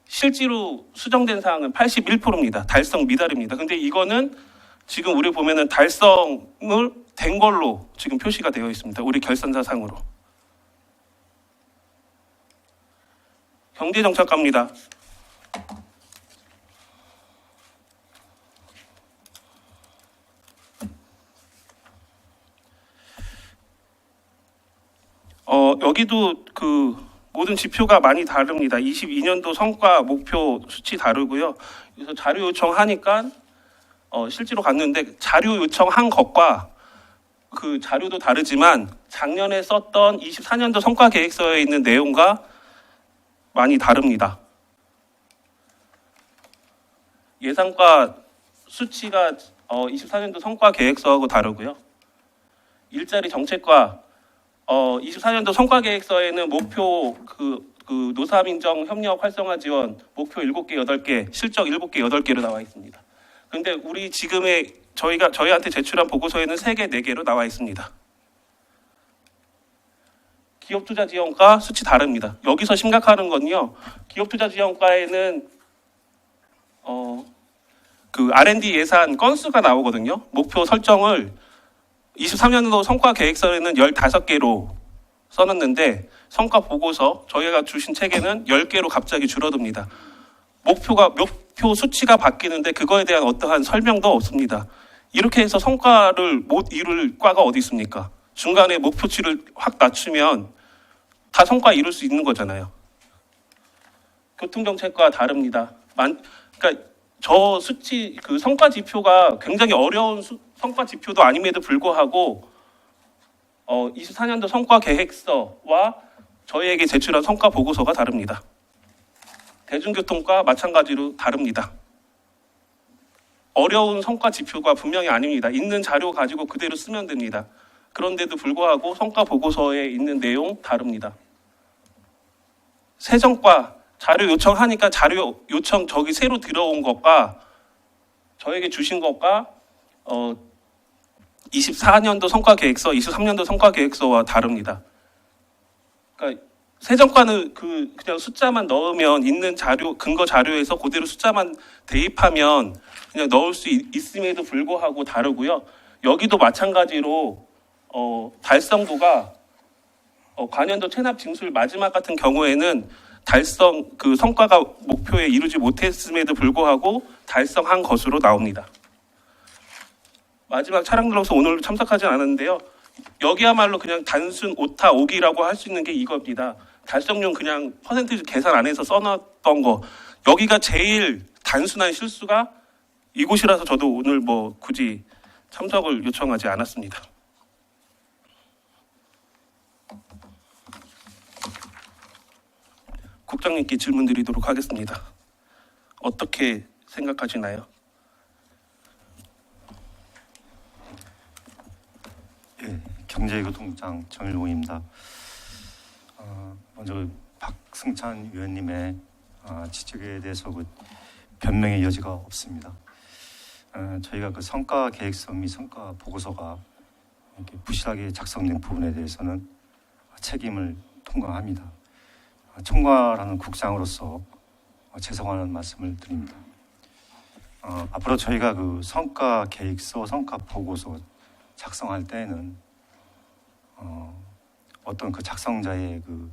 실제로 수정된 사항은 81%입니다. 달성 미달입니다. 근데 이거는 지금 우리 보면은 달성을 된 걸로 지금 표시가 되어 있습니다. 우리 결산사상으로. 경제정책과입니다. 여기도 그 모든 지표가 많이 다릅니다. 22년도 성과 목표 수치 다르고요. 그래서 자료 요청하니까 실제로 갔는데 자료 요청한 것과 그 자료도 다르지만 작년에 썼던 24년도 성과 계획서에 있는 내용과 많이 다릅니다. 예산과 수치가 24년도 성과 계획서하고 다르고요. 일자리 정책과 24년도 성과 계획서에는 목표 그 노사민정 협력 활성화 지원 목표 7개, 8개, 실적 7개, 8개로 나와 있습니다. 그런데 우리 지금의 저희한테 제출한 보고서에는 3개, 4개로 나와 있습니다. 기업투자지원과 수치 다릅니다. 여기서 심각한 건요. 기업투자지원과에는 그 R&D 예산 건수가 나오거든요. 목표 설정을 23년도 성과 계획서에는 15개로 써놨는데 성과 보고서 저희가 주신 책에는 10개로 갑자기 줄어듭니다. 목표 수치가 바뀌는데 그거에 대한 어떠한 설명도 없습니다. 이렇게 해서 성과를 못 이룰 과가 어디 있습니까? 중간에 목표치를 확 낮추면 다 성과 이룰 수 있는 거잖아요. 교통정책과 다릅니다. 그러니까 저 수치 그 성과 지표가 굉장히 어려운 성과 지표도 아님에도 불구하고 24년도 성과 계획서와 저희에게 제출한 성과 보고서가 다릅니다. 대중교통과 마찬가지로 다릅니다. 어려운 성과 지표가 분명히 아닙니다. 있는 자료 가지고 그대로 쓰면 됩니다. 그런데도 불구하고 성과 보고서에 있는 내용 다릅니다. 세정과 자료 요청하니까 자료 요청 저기 새로 들어온 것과 저에게 주신 것과 24년도 성과 계획서, 23년도 성과 계획서와 다릅니다. 그러니까 세정과는 그냥 숫자만 넣으면 있는 자료 근거 자료에서 그대로 숫자만 대입하면 그냥 넣을 수 있음에도 불구하고 다르고요. 여기도 마찬가지로 달성도가 관연도 체납 징술 마지막 같은 경우에는 달성 그 성과가 목표에 이루지 못했음에도 불구하고 달성한 것으로 나옵니다. 마지막 차량 들어서 오늘 참석하지 않았는데요. 여기야말로 그냥 단순 오타 오기라고 할 수 있는 게 이겁니다. 달성률 그냥 퍼센티지 계산 안 해서 써놨던 거. 여기가 제일 단순한 실수가 이곳이라서 저도 오늘 뭐 굳이 참석을 요청하지 않았습니다. 국장님께 질문 드리도록 하겠습니다. 어떻게 생각하시나요? 예, 경제교통부장 정일봉입니다. 먼저 박승찬 위원님의 지적에 대해서 변명의 여지가 없습니다. 저희가 그 성과 계획서 및 성과 보고서가 이렇게 부실하게 작성된 부분에 대해서는 책임을 통감합니다. 총괄하는 국장으로서 죄송하는 말씀을 드립니다. 앞으로 저희가 그 성과 계획서, 성과 보고서 작성할 때에는 어떤 그 작성자의 그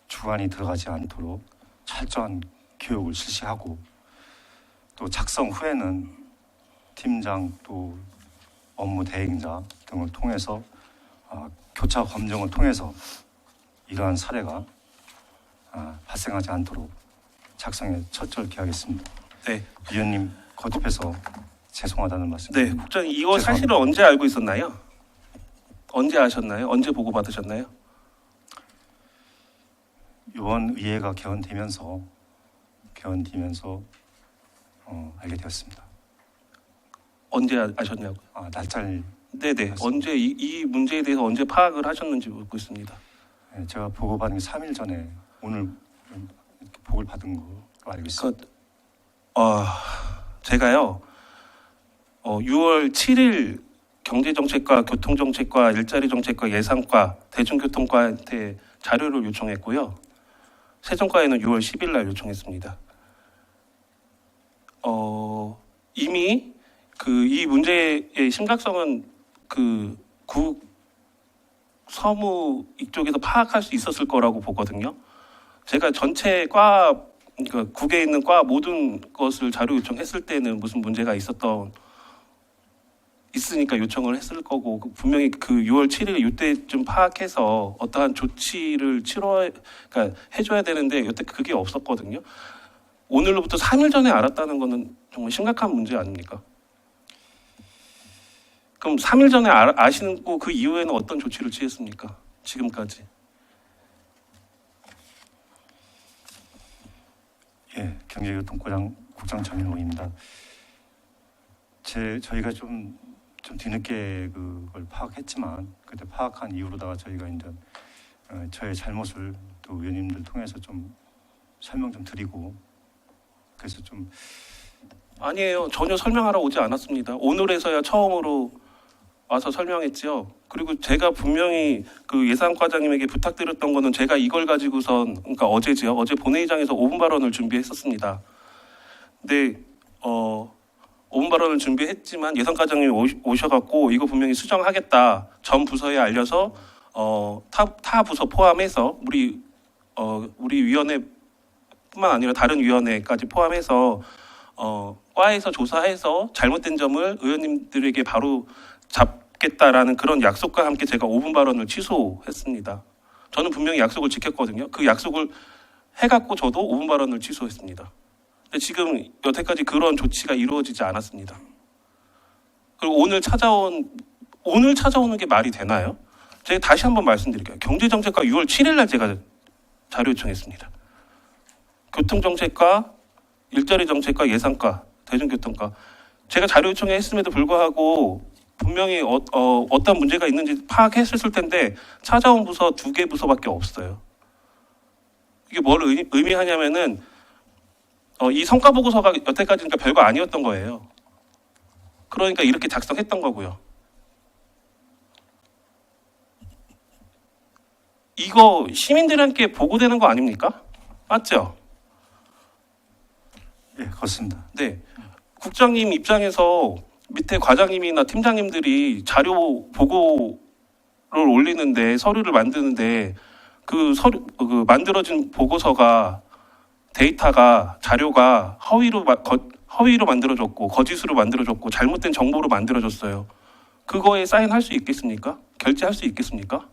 주관이 들어가지 않도록 철저한 교육을 실시하고 또 작성 후에는 팀장 또 업무 대행자 등을 통해서 교차 검증을 통해서 이러한 사례가 발생하지 않도록 작성에 철저히 기하겠습니다. 네. 위원님 거듭해서 죄송하다는 말씀. 네, 국장님 이거 죄송합니다. 사실은 언제 알고 있었나요? 언제 아셨나요? 언제 보고 받으셨나요? 이번 의회가 개헌되면서 알게 되었습니다. 언제 아셨냐고? 날짜를 네네. 맞습니다. 언제 이 문제에 대해서 언제 파악을 하셨는지 묻고 있습니다. 제가 보고받은 게 3일 전에 오늘 이렇게 보고를 받은 걸로 알고 있습니다. 제가요 6월 7일 경제정책과 교통정책과 일자리정책과 예산과 대중교통과한테 자료를 요청했고요. 세정과에는 6월 10일 날 요청했습니다. 이미 이 문제의 심각성은 국 서무 이쪽에서 파악할 수 있었을 거라고 보거든요. 제가 전체 과, 그러니까 국에 있는 과 모든 것을 자료 요청했을 때는 무슨 문제가 있으니까 요청을 했을 거고 분명히 그 6월 7일 이때쯤 파악해서 어떠한 조치를 그러니까 해줘야 되는데 여태 그게 없었거든요. 오늘로부터 3일 전에 알았다는 거는 정말 심각한 문제 아닙니까? 그럼 3일 전에 아시고 그 이후에는 어떤 조치를 취했습니까? 지금까지. 예, 경제교통국장 전인호입니다. 저희가 좀 뒤늦게 그걸 파악했지만 그때 파악한 이후로다가 저희가 이제 저의 잘못을 또 위원님들 통해서 좀 설명 좀 드리고 그래서 좀 아니에요. 전혀 설명하러 오지 않았습니다. 오늘에서야 처음으로 와서 설명했죠. 그리고 제가 분명히 그 예산과장님에게 부탁드렸던 거는 제가 이걸 가지고선 그러니까 어제지요. 어제 본회의장에서 5분 발언을 준비했었습니다. 근데 5분 발언을 준비했지만 예산과장님이 오셔갖고 이거 분명히 수정하겠다. 전 부서에 알려서 타 부서 포함해서 우리 위원회뿐만 아니라 다른 위원회까지 포함해서 과에서 조사해서 잘못된 점을 의원님들에게 바로 잡겠다라는 그런 약속과 함께 제가 5분 발언을 취소했습니다. 저는 분명히 약속을 지켰거든요. 그 약속을 해갖고 저도 5분 발언을 취소했습니다. 근데 지금 여태까지 그런 조치가 이루어지지 않았습니다. 그리고 오늘 찾아오는 게 말이 되나요? 제가 다시 한번 말씀드릴게요. 경제정책과 6월 7일 날 제가 자료 요청했습니다. 교통정책과 일자리정책과 예산과 대중교통과 제가 자료 요청했음에도 불구하고 분명히 어떤 문제가 있는지 파악했을 텐데 찾아온 부서 2개 부서밖에 없어요. 이게 뭘 의미하냐면은 이 성과 보고서가 여태까지 그러니까 별거 아니었던 거예요. 그러니까 이렇게 작성했던 거고요. 이거 시민들한테 보고되는 거 아닙니까? 맞죠? 예, 그렇습니다. 네. 국장님 입장에서 밑에 과장님이나 팀장님들이 자료 보고를 올리는데 서류를 만드는데 그 만들어진 보고서가 데이터가 자료가 허위로 만들어졌고 거짓으로 만들어졌고 잘못된 정보로 만들어졌어요. 그거에 사인할 수 있겠습니까? 결제할 수 있겠습니까?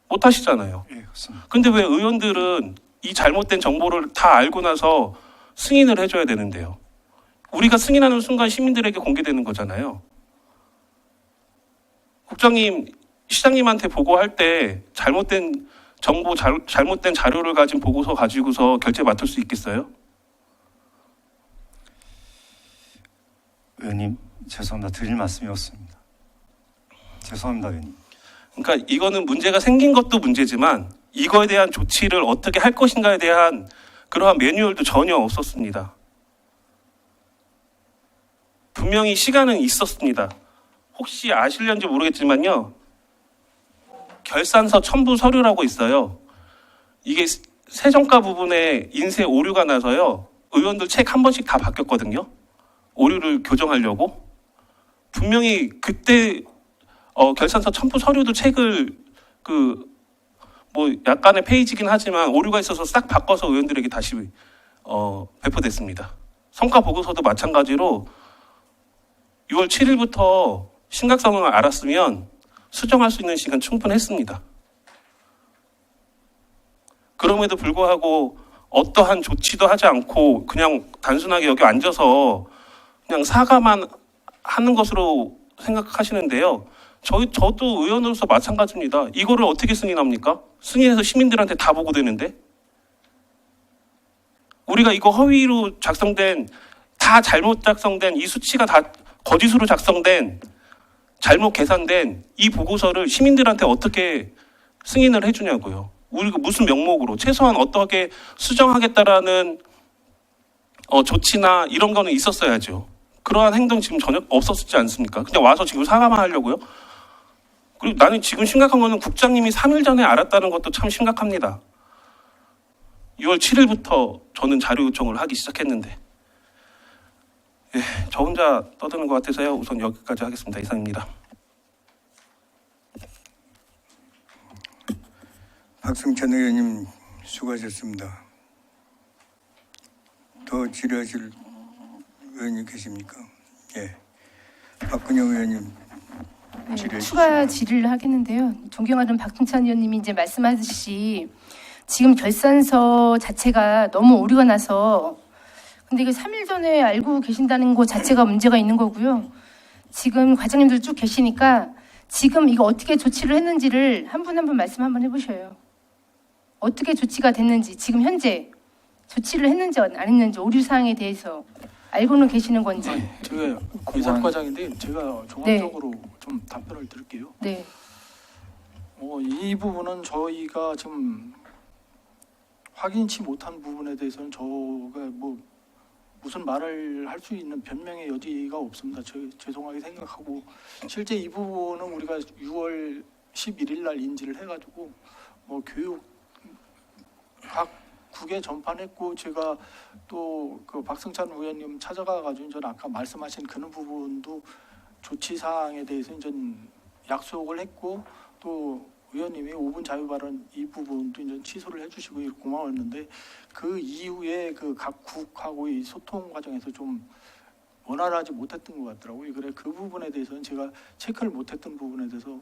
못 하시잖아요. 예, 그렇습니다. 근데 왜 의원들은 이 잘못된 정보를 다 알고 나서 승인을 해줘야 되는데요? 우리가 승인하는 순간 시민들에게 공개되는 거잖아요. 국장님, 시장님한테 보고할 때 잘못된 정보, 잘못된 자료를 가진 보고서 가지고서 결제 맡을 수 있겠어요? 의원님, 죄송합니다. 드릴 말씀이 없습니다. 죄송합니다, 의원님. 그러니까 이거는 문제가 생긴 것도 문제지만 이거에 대한 조치를 어떻게 할 것인가에 대한 그러한 매뉴얼도 전혀 없었습니다. 분명히 시간은 있었습니다. 혹시 아실는지 모르겠지만요. 결산서 첨부 서류라고 있어요. 이게 세정가 부분에 인쇄 오류가 나서요. 의원들 책 한 번씩 다 바뀌었거든요. 오류를 교정하려고. 분명히 그때 결산서 첨부 서류도 책을 뭐 약간의 페이지긴 하지만 오류가 있어서 싹 바꿔서 의원들에게 다시 배포됐습니다. 성과 보고서도 마찬가지로 6월 7일부터 심각성을 알았으면 수정할 수 있는 시간 충분했습니다. 그럼에도 불구하고 어떠한 조치도 하지 않고 그냥 단순하게 여기 앉아서 그냥 사과만 하는 것으로 생각하시는데요. 저도 의원으로서 마찬가지입니다. 이거를 어떻게 승인합니까? 승인해서 시민들한테 다 보고되는데? 우리가 이거 허위로 작성된, 다 잘못 작성된, 이 수치가 다 거짓으로 작성된, 잘못 계산된 이 보고서를 시민들한테 어떻게 승인을 해주냐고요. 우리가 무슨 명목으로, 최소한 어떻게 수정하겠다라는 조치나 이런 거는 있었어야죠. 그러한 행동 지금 전혀 없었지 않습니까? 그냥 와서 지금 사과만 하려고요? 그리고 나는 지금 심각한 거는 국장님이 3일 전에 알았다는 것도 참 심각합니다. 6월 7일부터 저는 자료 요청을 하기 시작했는데 저 혼자 떠드는 것 같아서요. 우선 여기까지 하겠습니다. 이상입니다. 박승찬 의원님 수고하셨습니다. 더 질의하실 의원님 계십니까? 예. 박근영 의원님 질의해 추가 질의를 하겠는데요. 존경하는 박승찬 의원님이 이제 말씀하듯이 지금 결산서 자체가 너무 오류가 나서 근데 이게 3일 전에 알고 계신다는 것 자체가 문제가 있는 거고요. 지금 과장님들 쭉 계시니까 지금 이거 어떻게 조치를 했는지를 한 분 한 분 말씀 한번 해보셔요. 어떻게 조치가 됐는지 지금 현재 조치를 했는지 안 했는지 오류 사항에 대해서 알고는 계시는 건지. 제가 의사과장인데 제가 종합적으로 좀 답변을 드릴게요. 네. 이 부분은 저희가 지금 확인치 못한 부분에 대해서는 저가 뭐 무슨 말을 할 수 있는 변명의 여지가 없습니다. 죄송하게 생각하고 실제 이 부분은 우리가 6월 11일 날 인지를 해가지고 뭐 교육 각 국에 전파했고 제가 또 그 박승찬 의원님 찾아가가지고 저는 아까 말씀하신 그런 부분도 조치 사항에 대해서 이제 약속을 했고 또 의원님이 5분 자유 발언 이 부분도 이제 취소를 해주시고 고마웠는데 그 이후에 그 각 국하고의 소통 과정에서 좀 원활하지 못했던 것 같더라고요. 그래 그 부분에 대해서는 제가 체크를 못했던 부분에 대해서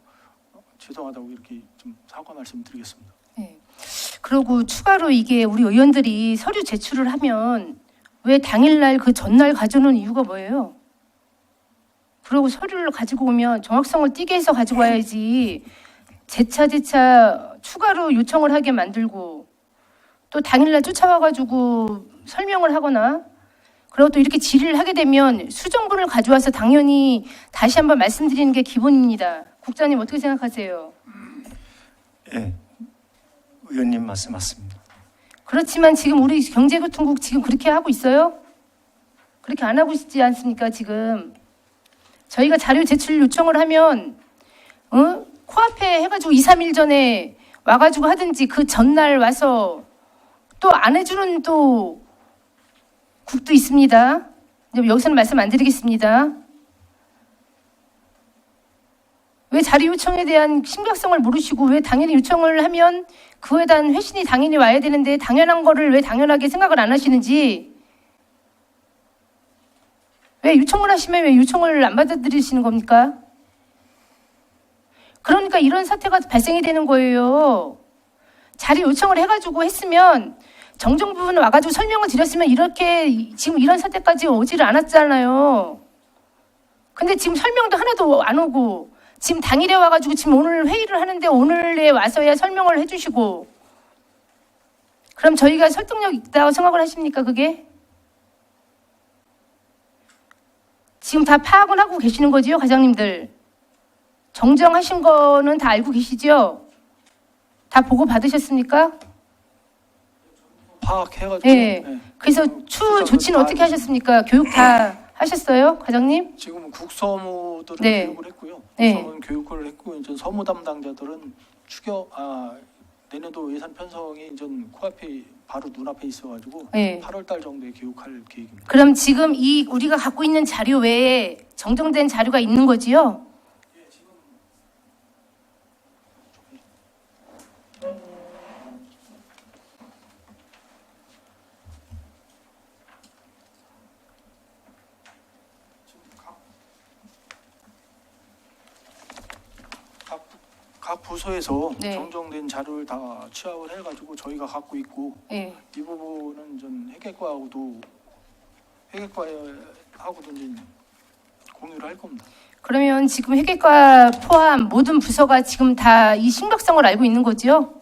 죄송하다고 이렇게 좀 사과 말씀드리겠습니다. 네. 그리고 추가로 이게 우리 의원들이 서류 제출을 하면 왜 당일날 그 전날 가져오는 이유가 뭐예요? 그리고 서류를 가지고 오면 정확성을 띠게 해서 가지고 와야지 재차 추가로 요청을 하게 만들고 또 당일날 쫓아와가지고 설명을 하거나 그리고 또 이렇게 질의를 하게 되면 수정본을 가져와서 당연히 다시 한번 말씀드리는 게 기본입니다. 국장님 어떻게 생각하세요? 예, 의원님 말씀 맞습니다. 그렇지만 지금 우리 경제교통국 지금 그렇게 하고 있어요? 그렇게 안 하고 있지 않습니까 지금? 저희가 자료 제출 요청을 하면 코앞에 해가지고 2, 3일 전에 와가지고 하든지 그 전날 와서 또 안 해주는 또 국도 있습니다. 여기서는 말씀 안 드리겠습니다. 왜 자료 요청에 대한 심각성을 모르시고 왜 당연히 요청을 하면 그에 대한 회신이 당연히 와야 되는데 당연한 거를 왜 당연하게 생각을 안 하시는지 왜 요청을 하시면 왜 요청을 안 받아들이시는 겁니까? 그러니까 이런 사태가 발생이 되는 거예요. 자료 요청을 해가지고 했으면 정정부는 와가지고 설명을 드렸으면 이렇게 지금 이런 사태까지 오지를 않았잖아요. 근데 지금 설명도 하나도 안 오고 지금 당일에 와가지고 지금 오늘 회의를 하는데 오늘에 와서야 설명을 해주시고 그럼 저희가 설득력 있다고 생각을 하십니까 그게? 지금 다 파악은 하고 계시는 거지요 과장님들? 정정하신 거는 다 알고 계시죠? 다 보고 받으셨습니까? 파악해가지고 네. 네. 그래서 추후 조치는 어떻게 하셨습니까? 교육 다 하셨어요, 과장님? 지금 국서무들은 네. 교육을 했고요. 네. 국서무는 교육을 했고 이제 서무 담당자들은 내년도 예산 편성이 이제 코앞에 바로 눈앞에 있어가지고 네. 8월달 정도에 교육할 계획입니다. 그럼 지금 이 우리가 갖고 있는 자료 외에 정정된 자료가 있는 거지요? 각 부서에서 네. 정정된 자료를 다 취합을 해가지고 저희가 갖고 있고 예. 이 부분은 전 회계과하고도 이제 공유를 할 겁니다. 그러면 지금 회계과 포함 모든 부서가 지금 다 이 심각성을 알고 있는 거지요?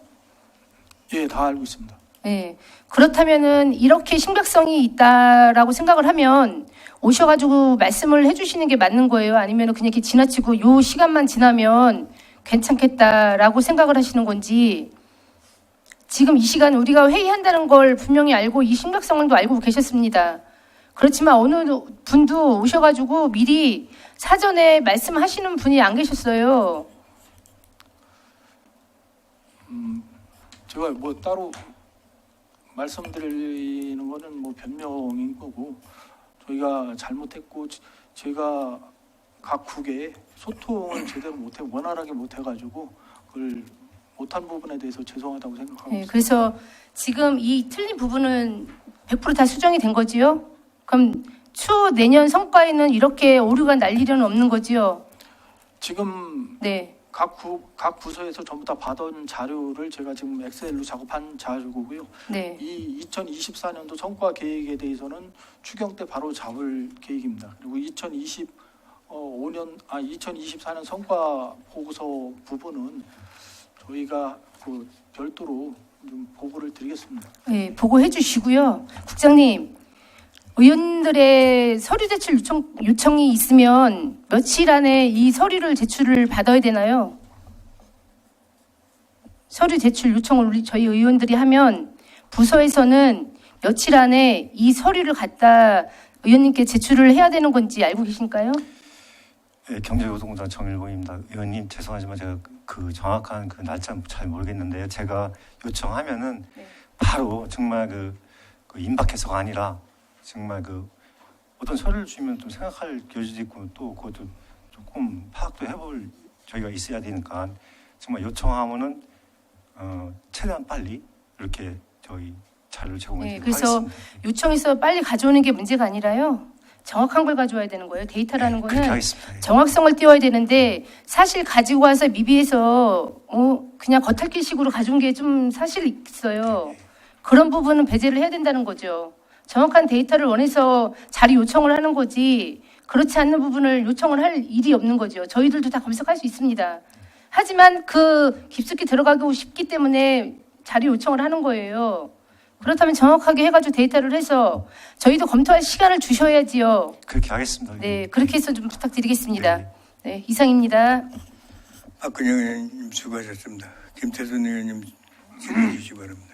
예, 다 알고 있습니다. 예. 그렇다면은 이렇게 심각성이 있다라고 생각을 하면 오셔가지고 말씀을 해주시는 게 맞는 거예요? 아니면 그냥 이렇게 지나치고 요 시간만 지나면 괜찮겠다라고 생각을 하시는 건지, 지금 이 시간 우리가 회의한다는 걸 분명히 알고 이 심각성도 알고 계셨습니다. 그렇지만 어느 분도 오셔가지고 미리 사전에 말씀하시는 분이 안 계셨어요. 제가 뭐 따로 말씀드리는 거는 뭐 변명인 거고, 저희가 잘못했고 제가 각 국에 소통을 제대로 원활하게 못해가지고 그걸 못한 부분에 대해서 죄송하다고 생각하고 네, 있습니다. 그래서 지금 이 틀린 부분은 100% 다 수정이 된 거지요? 그럼 추후 내년 성과에는 이렇게 오류가 날 일은 없는 거지요? 지금 네. 각 부서에서 전부 다 받은 자료를 제가 지금 엑셀로 작업한 자료고요. 네. 이 2024년도 성과 계획에 대해서는 추경 때 바로 잡을 계획입니다. 그리고 2024년 성과 보고서 부분은 저희가 그 별도로 좀 보고를 드리겠습니다. 네, 보고해 주시고요. 국장님, 의원들의 서류 제출 요청이 있으면 며칠 안에 이 서류를 제출을 받아야 되나요? 서류 제출 요청을 저희 의원들이 하면 부서에서는 며칠 안에 이 서류를 갖다 의원님께 제출을 해야 되는 건지 알고 계신가요? 네, 경제노동자 정일봉입니다. 의원님 죄송하지만 제가 그 정확한 그 날짜 잘 모르겠는데요. 제가 요청하면은 네. 바로 정말 그 임박해서가 아니라 정말 그 어떤 서류를 주면 좀 생각할 여지도 있고 또 그것도 조금 파악도 해볼 저희가 있어야 되니까 정말 요청하면은 최대한 빨리 이렇게 저희 자료를 제공해 네, 드리도록 그래서 하겠습니다. 요청해서 빨리 가져오는 게 문제가 아니라요. 정확한 걸 가져와야 되는 거예요. 데이터라는 그렇게 거는 하겠습니다. 정확성을 띄워야 되는데 사실 가지고 와서 미비해서 그냥 겉핥기식으로 가져온 게 좀 사실 있어요. 그런 부분은 배제를 해야 된다는 거죠. 정확한 데이터를 원해서 자료 요청을 하는 거지 그렇지 않는 부분을 요청을 할 일이 없는 거죠. 저희들도 다 검색할 수 있습니다. 하지만 그 깊숙이 들어가고 싶기 때문에 자료 요청을 하는 거예요. 그렇다면 정확하게 해가지고 데이터를 해서 저희도 검토할 시간을 주셔야지요. 그렇게 하겠습니다. 네, 그렇게 해서 좀 부탁드리겠습니다. 네. 네, 이상입니다. 박근영 의원님 수고하셨습니다. 김태선 의원님 질의해 주시기 바랍니다.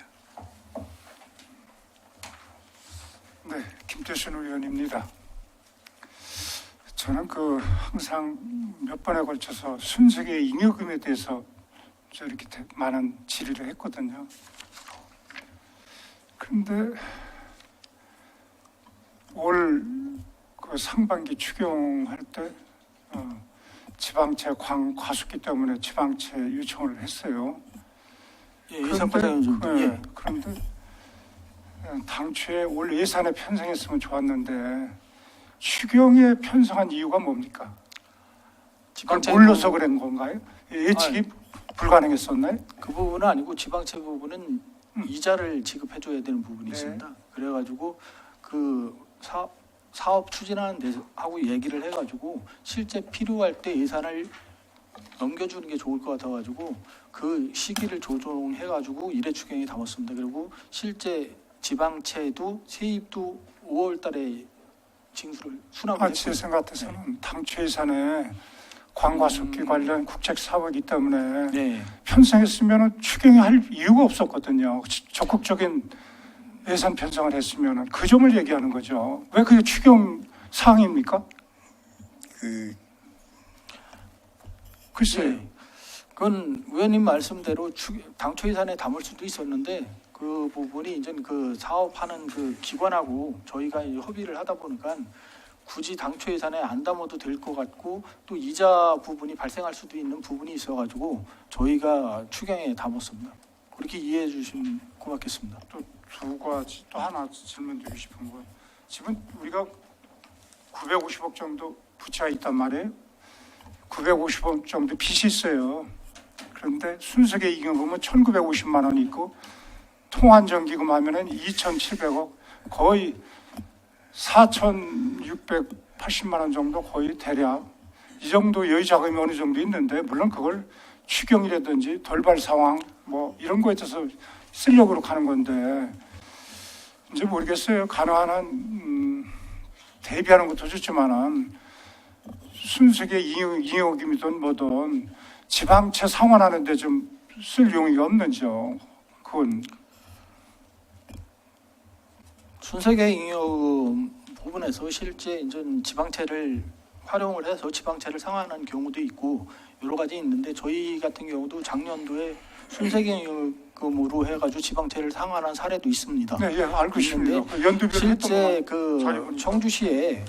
네, 김태순 의원입니다. 저는 항상 몇 번에 걸쳐서 순수계 잉여금에 대해서 이렇게 많은 질의를 했거든요. 그런데 올 상반기 추경할 때 지방채 과속기 때문에 지방채 요청을 했어요. 예, 예산부담 좀. 예. 그런데 당초에 올 예산에 편성했으면 좋았는데 추경에 편성한 이유가 뭡니까? 지방채 몰라서 그런 건가요? 예측이 불가능했었나요? 그 부분은 아니고 지방채 부분은 이자를 지급해줘야 되는 부분이 네. 있습니다. 그래가지고 그 사업 추진하는 데하고 얘기를 해가지고 실제 필요할 때 예산을 넘겨주는 게 좋을 것 같아가지고 그 시기를 조정해가지고 일회 추경에 담았습니다. 그리고 실제 지방채도 세입도 5월달에 징수를 수납을 제 했고요. 생각 같아서는 당초 예산에 관과속기 관련 국책 사업이기 때문에 네. 편성했으면 추경에 할 이유가 없었거든요. 적극적인 예산 편성을 했으면 그 점을 얘기하는 거죠. 왜 그게 추경 사항입니까? 글쎄, 네. 그건 의원님 말씀대로 당초 예산에 담을 수도 있었는데 그 부분이 이제 그 사업하는 그 기관하고 저희가 이제 협의를 하다 보니까 굳이 당초 예산에 안 담아도 될 것 같고 또 이자 부분이 발생할 수도 있는 부분이 있어가지고 저희가 추경에 담았습니다. 그렇게 이해해 주시면 고맙겠습니다. 또 두 가지 또 하나 질문드리고 싶은 건 지금 우리가 950억 정도 부채가 있단 말이에요. 950억 정도 빚이 있어요. 그런데 순수계 이익금 보면 1,950만 원이 있고 통안정기금 하면은 2,700억, 거의 4,680만 원 정도 거의 대략 이 정도 여유 자금이 어느 정도 있는데 물론 그걸 추경이라든지 돌발 상황 뭐 이런 거에 있어서 쓰려고 하는 건데 이제 모르겠어요. 가능한 한 대비하는 것도 좋지만은 순수계 잉여금이든 뭐든 지방채 상환하는데 좀 쓸 용의가 없는지요. 그건 순세계 잉여 부분에서 실제 이제 지방채를 활용을 해서 지방채를 상환하는 경우도 있고 여러 가지 있는데 저희 같은 경우도 작년도에 순세계 잉여금으로 해가지고 지방채를 상환한 사례도 있습니다. 네, 예, 알고 있습니다. 그 연두별 실제 그 청주시에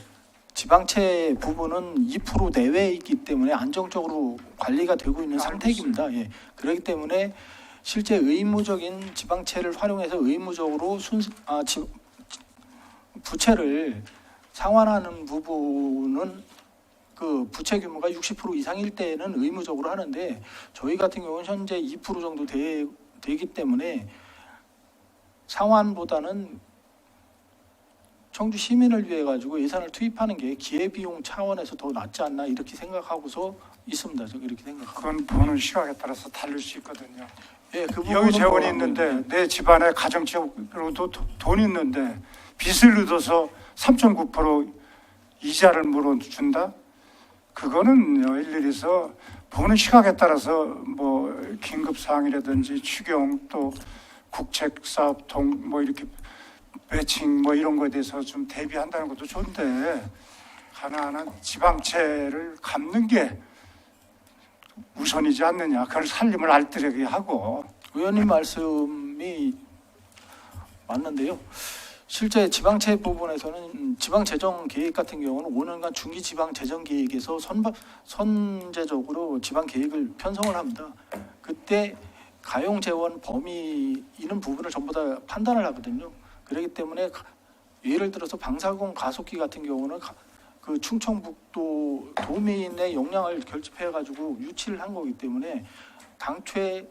지방채 부분은 2% 내외에 있기 때문에 안정적으로 관리가 되고 있는 상태입니다. 예. 그렇기 때문에 실제 의무적인 지방채를 활용해서 의무적으로 부채를 상환하는 부분은 그 부채 규모가 60% 이상일 때에는 의무적으로 하는데 저희 같은 경우는 현재 2% 정도 되기 때문에 상환보다는 청주 시민을 위해 가지고 예산을 투입하는 게 기회비용 차원에서 더 낫지 않나 이렇게 생각하고서 있습니다. 저 이렇게 생각합니다. 그건 보는 시각에 따라서 다를 수 있거든요. 예, 그 여기 재원이 부분은 있는데 내 집안에 가정적으로도 돈이 있는데 빚을 얻어서 3.9% 이자를 물어준다? 그거는 일일이서 보는 시각에 따라서 뭐 긴급사항이라든지 추경 또 국책사업 뭐 이렇게 매칭 뭐 이런 거에 대해서 좀 대비한다는 것도 좋은데 가능한 한 지방채를 갚는 게 우선이지 않느냐. 그걸 살림을 알뜰하게 하고. 의원님 말씀이 맞는데요. 실제 지방채 부분에서는 지방재정 계획 같은 경우는 5년간 중기 지방재정 계획에서 선제적으로 지방 계획을 편성을 합니다. 그때 가용 재원 범위 이런 부분을 전부 다 판단을 하거든요. 그렇기 때문에 예를 들어서 방사공 가속기 같은 경우는 그 충청북도 도민의 역량을 결집해 가지고 유치를 한 거기 때문에 당초에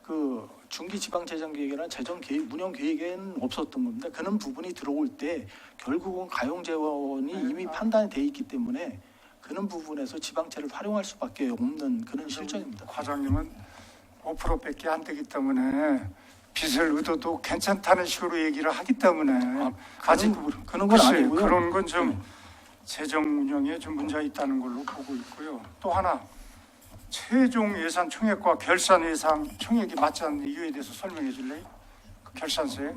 그 중기 지방 재정 계획이나 재정 계획 운영 계획에는 없었던 겁니다. 그런 부분이 들어올 때 결국은 가용 재원이 이미 판단이 돼 있기 때문에 그런 부분에서 지방채를 활용할 수밖에 없는 그런 실정입니다. 과장님은 5%밖에 안 되기 때문에 빚을 얻어도 괜찮다는 식으로 얘기를 하기 때문에 아직 그런 건 아니고요. 그런 건 좀 재정 운영에 좀 문제가 있다는 걸로 보고 있고요. 또 하나 최종 예산 총액과 결산 예산 총액이 맞지 않는 이유에 대해서 설명해 줄래요? 그 결산서에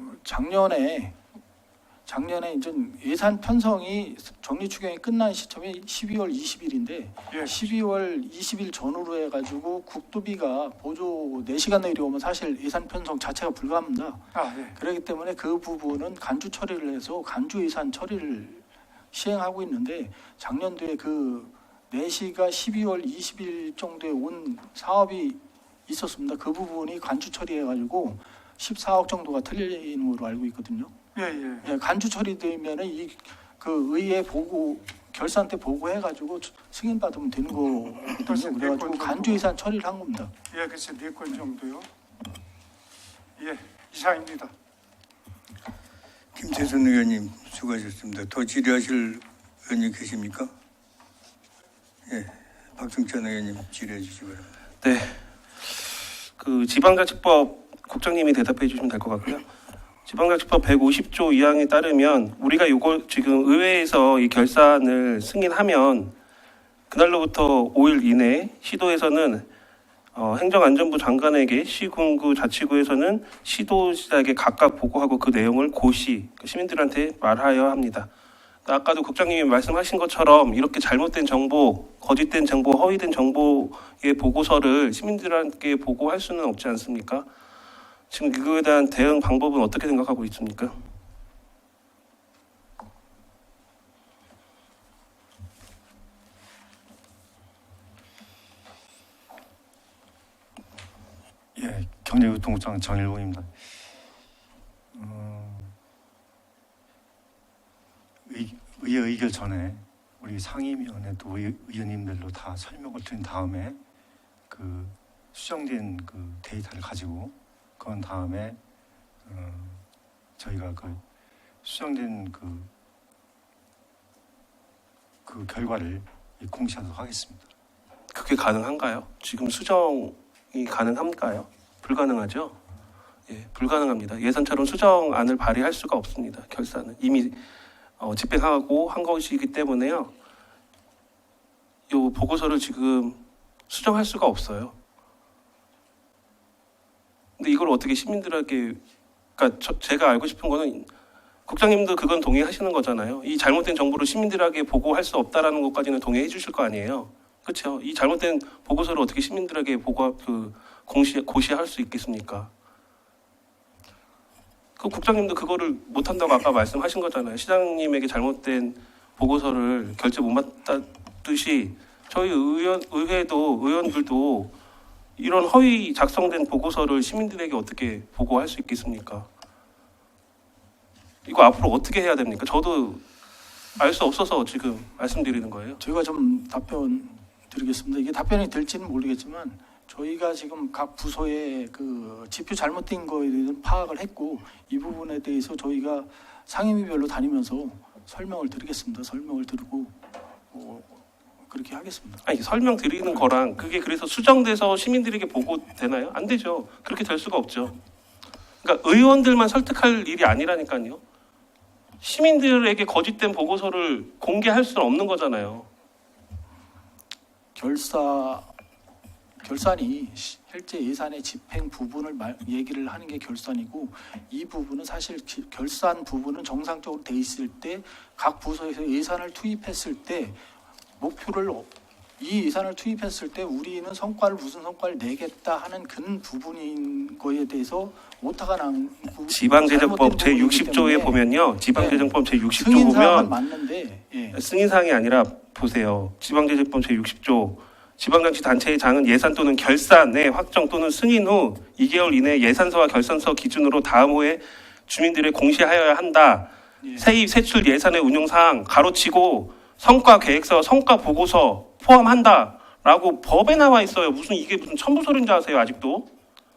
작년에 이제 예산 편성이 정리 추경이 끝난 시점이 12월 20일인데 예. 12월 20일 전후로 해가지고 국도비가 보조 4시간 내려오면 사실 예산 편성 자체가 불가합니다. 예. 그렇기 때문에 그 부분은 간주 처리를 해서 간주 예산 처리를 시행하고 있는데 작년도에 그 4시가 12월 20일 정도에 온 사업이 있었습니다. 그 부분이 간주 처리해가지고 14억 정도가 틀리는 걸로 알고 있거든요. 예, 간주 처리되면은 그 의회 보고 결산 때 보고해가지고 승인 받으면 되는 거거든요. 그래가지고 간주 예산 처리를 한 겁니다. 예, 글쎄 4건 정도요. 예, 이상입니다. 김태선 의원님 수고하셨습니다. 더 질의하실 의원님 계십니까? 예, 박승찬 의원님 질의해 주시기 바랍니다. 네, 그 지방자치법 국장님이 대답해 주시면 될 것 같고요. 지방자치법 150조 2항에 따르면 우리가 요거 지금 의회에서 이 결산을 승인하면 그날로부터 5일 이내 시도에서는 행정안전부 장관에게 시군구 자치구에서는 시도지사에게 각각 보고하고 그 내용을 고시 시민들한테 말하여야 합니다. 아까도 국장님이 말씀하신 것처럼 이렇게 잘못된 정보, 거짓된 정보, 허위된 정보의 보고서를 시민들한테 보고할 수는 없지 않습니까? 지금 이거에 대한 대응 방법은 어떻게 생각하고 있습니까? 예, 경제교통부장 정일봉입니다. 의회 의결 전에 우리 상임위원회 또 의원님들로 다 설명을 드린 다음에 그 수정된 그 데이터를 가지고 그런 다음에 저희가 그 수정된 그 결과를 공시하도록 하겠습니다. 그게 가능한가요? 지금 수정이 가능한가요? 불가능하죠? 예, 불가능합니다. 예산처럼 수정안을 발의할 수가 없습니다. 결산은 이미 집행하고 한 것이기 때문에요. 이 보고서를 지금 수정할 수가 없어요. 근데 이걸 어떻게 시민들에게, 그러니까 제가 알고 싶은 거는 국장님도 그건 동의하시는 거잖아요. 이 잘못된 정보를 시민들에게 보고할 수 없다라는 것까지는 동의해 주실 거 아니에요. 그렇죠? 이 잘못된 보고서를 어떻게 시민들에게 고시할 수 있겠습니까? 그 국장님도 그거를 못한다고 아까 말씀하신 거잖아요. 시장님에게 잘못된 보고서를 결제 못 받았듯이 저희 의원들도 이런 허위 작성된 보고서를 시민들에게 어떻게 보고할 수 있겠습니까? 이거 앞으로 어떻게 해야 됩니까? 저도 알 수 없어서 지금 말씀드리는 거예요. 제가 좀 답변 드리겠습니다. 이게 답변이 될지는 모르겠지만 저희가 지금 각 부서의 그 지표 잘못된 거에 대해서 파악을 했고 이 부분에 대해서 저희가 상임위별로 다니면서 설명을 드리겠습니다. 설명을 드리고 그렇게 하겠습니다. 아니 설명 드리는 거랑 그게 그래서 수정돼서 시민들에게 보고되나요? 안 되죠. 그렇게 될 수가 없죠. 그러니까 의원들만 설득할 일이 아니라니까요. 시민들에게 거짓된 보고서를 공개할 수는 없는 거잖아요. 결산이 실제 예산의 집행 부분을 얘기를 하는 게 결산이고 이 부분은 사실 결산 부분은 정상적으로 돼 있을 때 각 부서에서 예산을 투입했을 때 목표를 이 예산을 투입했을 때 우리는 무슨 성과를 내겠다 하는 그 부분인 거에 대해서 오타가 난 지방재정법 제60조에 보면요. 지방재정법 제60조 승인사항은 보면 맞는데 승인사항이 아니라 보세요. 지방재정법 제60조 지방자치단체의 장은 예산 또는 결산의 확정 또는 승인 후 2개월 이내 예산서와 결산서 기준으로 다음 호에 주민들에 공시하여야 한다. 세입 세출 예산의 운용사항 가로치고 성과계획서, 성과보고서 포함한다라고 법에 나와 있어요. 이게 무슨 첨부서류인지 아세요? 아직도?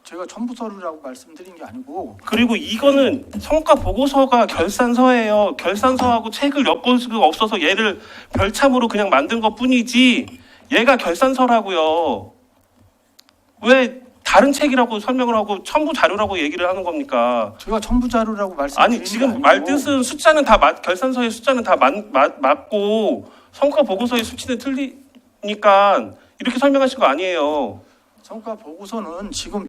제가 첨부서류라고 말씀드린 게 아니고 그리고 이거는 성과보고서가 결산서예요. 결산서하고 책을 엮을 수가 없어서 얘를 별참으로 그냥 만든 것뿐이지 얘가 결산서라고요. 왜 다른 책이라고 설명을 하고 첨부 자료라고 얘기를 하는 겁니까? 제가 첨부 자료라고 말씀드린 아니 지금 말뜻은 숫자는 다 결산서의 숫자는 다 맞고 성과 보고서의 수치는 틀리니까 이렇게 설명하신 거 아니에요. 성과 보고서는 지금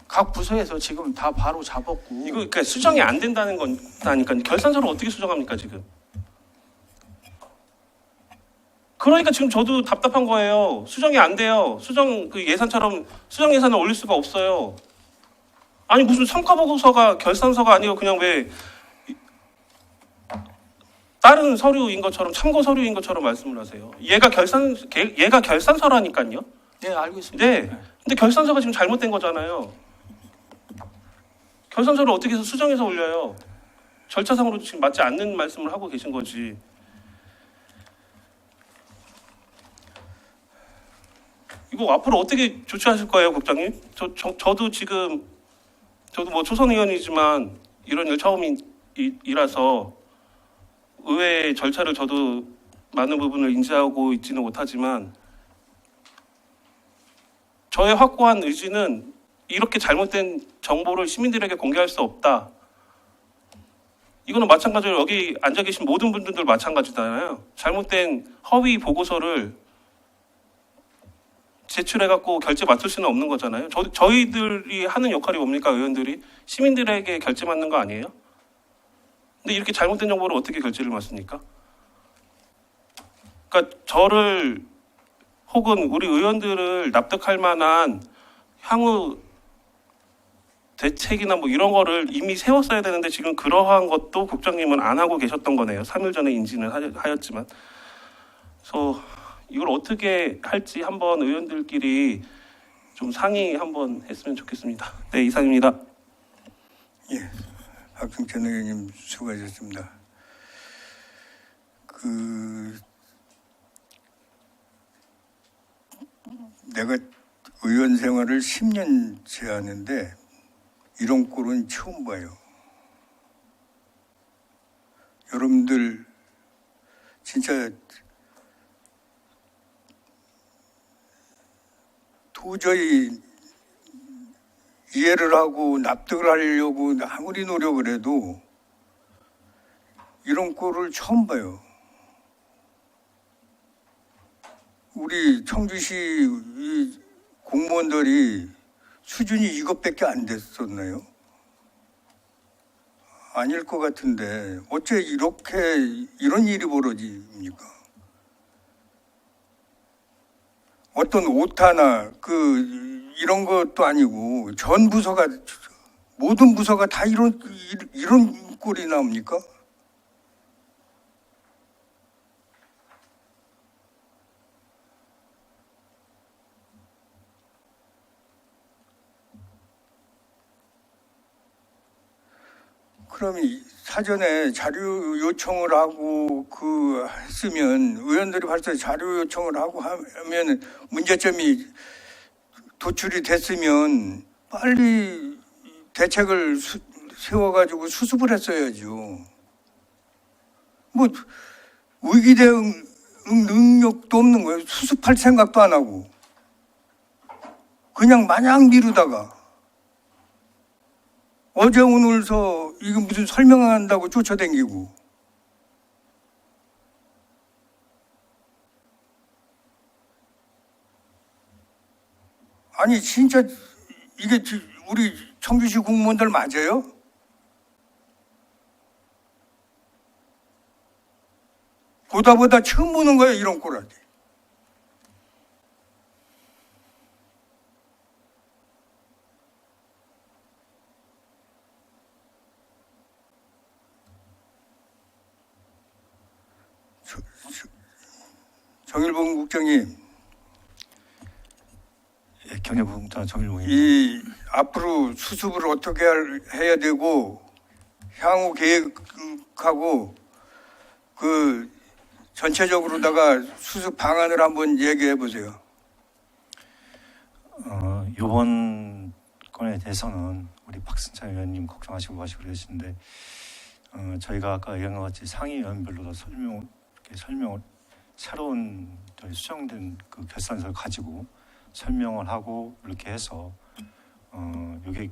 각 부서에서 지금 다 바로 잡았고 이거 그러니까 수정이 안 된다는 거니까 결산서를 어떻게 수정합니까 지금? 그러니까 지금 저도 답답한 거예요. 수정이 안 돼요. 예산처럼 수정 예산을 올릴 수가 없어요. 아니 무슨 성과보고서가 결산서가 아니고 그냥 왜 다른 서류인 것처럼 참고 서류인 것처럼 말씀을 하세요. 얘가 결산서라니까요. 네, 알고 있습니다. 네. 근데 결산서가 지금 잘못된 거잖아요. 결산서를 어떻게 해서 수정해서 올려요? 절차상으로도 지금 맞지 않는 말씀을 하고 계신 거지. 이거 앞으로 어떻게 조치하실 거예요, 국장님? 저도 뭐 초선 의원이지만 이런 일 처음이라서 의회 절차를 저도 많은 부분을 인지하고 있지는 못하지만 저의 확고한 의지는 이렇게 잘못된 정보를 시민들에게 공개할 수 없다. 이거는 마찬가지로 여기 앉아 계신 모든 분들도 마찬가지잖아요. 잘못된 허위 보고서를 제출해갖고 결제 맡을 수는 없는 거잖아요. 저희들이 하는 역할이 뭡니까? 의원들이 시민들에게 결제 맡는 거 아니에요? 근데 이렇게 잘못된 정보를 어떻게 결제를 맡습니까? 그러니까 저를 혹은 우리 의원들을 납득할 만한 향후 대책이나 뭐 이런 거를 이미 세웠어야 되는데 지금 그러한 것도 국장님은 안 하고 계셨던 거네요. 3일 전에 인지는 하였지만. 그래서 이걸 어떻게 할지 한번 의원들끼리 좀 상의 한번 했으면 좋겠습니다. 네, 이상입니다. 예, 박승천 의원님 수고하셨습니다. 내가 의원 생활을 10년째 하는데 이런 꼴은 처음 봐요. 여러분들 진짜 도저히 이해를 하고 납득을 하려고 아무리 노력을 해도 이런 꼴을 처음 봐요. 우리 청주시 이 공무원들이 수준이 이것밖에 안 됐었나요? 아닐 것 같은데 어째 이런 일이 벌어집니까? 어떤 오타나 이런 것도 아니고 전 부서가 모든 부서가 다 이런 꼴이 나옵니까? 그럼 사전에 자료 요청을 하고 했으면 의원들이 벌써 자료 요청을 하고 하면 문제점이 도출이 됐으면 빨리 대책을 세워가지고 수습을 했어야죠. 뭐 위기 대응 능력도 없는 거예요. 수습할 생각도 안 하고 그냥 마냥 미루다가 어제 오늘서 이거 무슨 설명한다고 쫓아다니고 아니 진짜 이게 우리 청주시 공무원들 맞아요? 보다 처음 보는 거예요 이런 꼴한테. 정일봉 국장님, 예, 경제부국장 정일봉입니다. 이 앞으로 수습을 어떻게 해야 되고 향후 계획하고 전체적으로다가 수습 방안을 한번 얘기해 보세요. 이번 건에 대해서는 우리 박승찬 의원님 걱정하시고 그러시는데 저희가 아까 얘기한 것 같이 상위위원별로 설명을 새로운 수정된 결산서를 가지고 설명을 하고 이렇게 해서 이게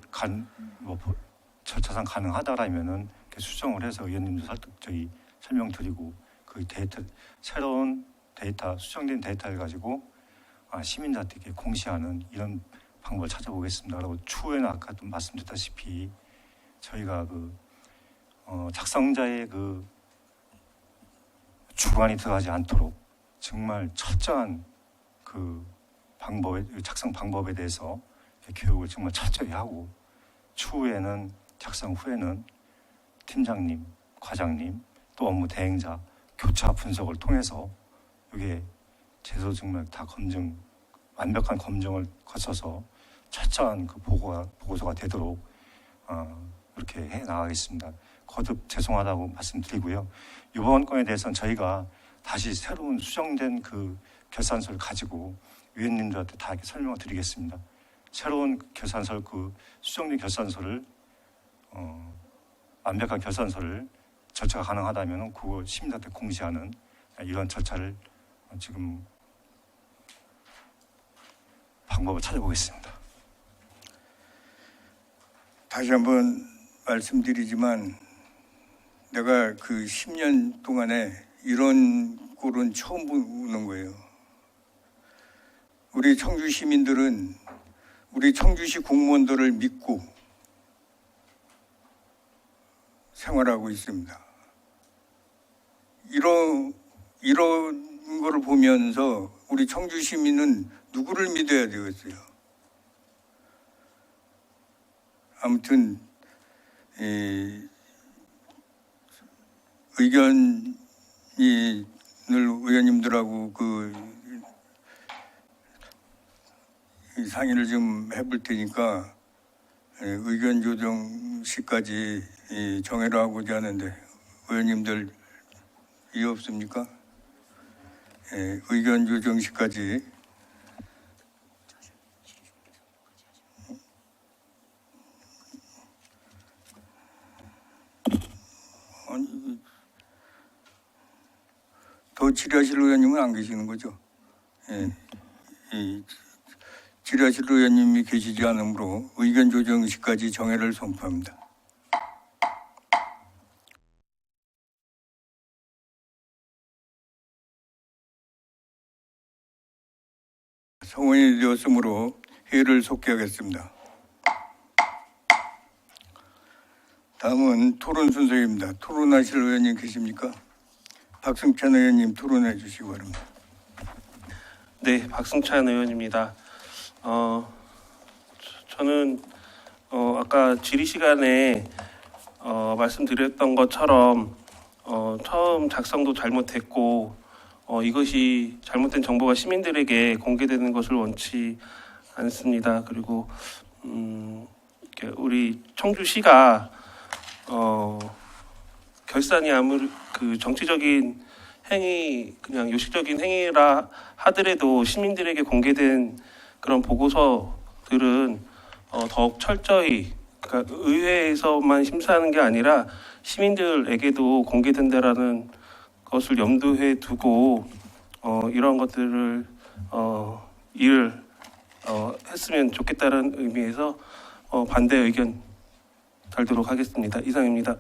절차상 가능하다라면은 수정을 해서 의원님도 저희 설명드리고 그 데이터 새로운 데이터 수정된 데이터를 가지고 시민들한테 공시하는 이런 방법을 찾아보겠습니다. 그리고 추후에는 아까도 말씀드렸다시피 저희가 작성자의 주관이 들어가지 않도록 정말 철저한 작성 방법에 대해서 교육을 정말 철저히 하고 추후에는 작성 후에는 팀장님, 과장님, 또 업무 대행자 교차 분석을 통해서 이게 제도 정말 다 완벽한 검증을 거쳐서 철저한 보고서가 되도록 이렇게 해 나가겠습니다. 거듭 죄송하다고 말씀드리고요. 이번 건에 대해서는 저희가 다시 새로운 수정된 결산서를 가지고 위원님들한테 다 이렇게 설명을 드리겠습니다. 새로운 결산서, 수정된 결산서를 완벽한 결산서를 절차가 가능하다면 그거 시민들한테 공시하는 이런 절차를 지금 방법을 찾아보겠습니다. 다시 한번 말씀드리지만 내가 10년 동안에 이런 꼴은 처음 보는 거예요. 우리 청주 시민들은 우리 청주시 공무원들을 믿고 생활하고 있습니다. 이런 거를 보면서 우리 청주 시민은 누구를 믿어야 되겠어요? 아무튼 의견을 의원님들하고 상의를 좀 해볼 테니까 의견 조정 시까지 정해를 하고자 하는데 의원님들 이해 없습니까? 의견 조정 시까지 더 질의하실 의원님은 안 계시는 거죠? 질의하실 의원님이 계시지 않으므로 의견 조정 시까지 정해를 선포합니다. 성원이 되었으므로 회의를 속기하겠습니다. 다음은 토론 순서입니다. 토론하실 의원님 계십니까? 박승찬 의원님 토론해 주시기 바랍니다. 네, 박승찬 의원입니다. 저는 아까 질의 시간에 말씀드렸던 것처럼 처음 작성도 잘못했고 이것이 잘못된 정보가 시민들에게 공개되는 것을 원치 않습니다. 그리고 우리 청주시가 결산이 아무리 정치적인 행위, 그냥 요식적인 행위라 하더라도 시민들에게 공개된 그런 보고서들은 더욱 철저히, 그러니까 의회에서만 심사하는 게 아니라 시민들에게도 공개된다라는 것을 염두에 두고 이런 것들을 일을 했으면 좋겠다는 의미에서 반대 의견 달도록 하겠습니다. 이상입니다.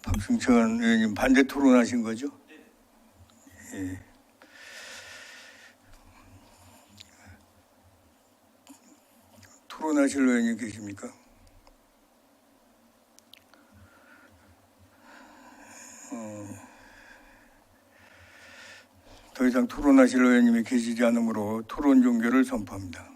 박승찬 의원님 반대 토론하신 거죠? 예. 토론하실 의원님 계십니까? 더 이상 토론하실 의원님이 계시지 않으므로 토론 종결을 선포합니다.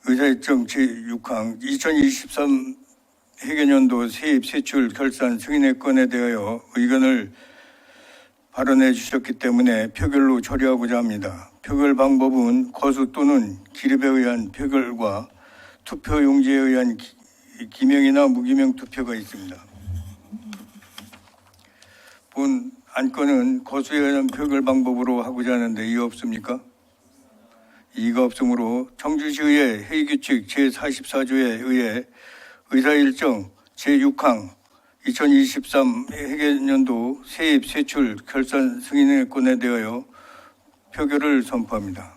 의사일정 제6항 2023 회계연도 세입 세출 결산 승인의 건에 대하여 의견을 발언해 주셨기 때문에 표결로 처리하고자 합니다. 표결 방법은 거수 또는 기립에 의한 표결과 투표 용지에 의한 기명이나 무기명 투표가 있습니다. 본 안건은 거수에 의한 표결 방법으로 하고자 하는데 이의 없습니까? 이의가 없으므로 청주시의회 회의규칙 제44조에 의해 의사일정 제6항 2023 회계연도 세입 세출 결산 승인의 건에 대하여 표결을 선포합니다.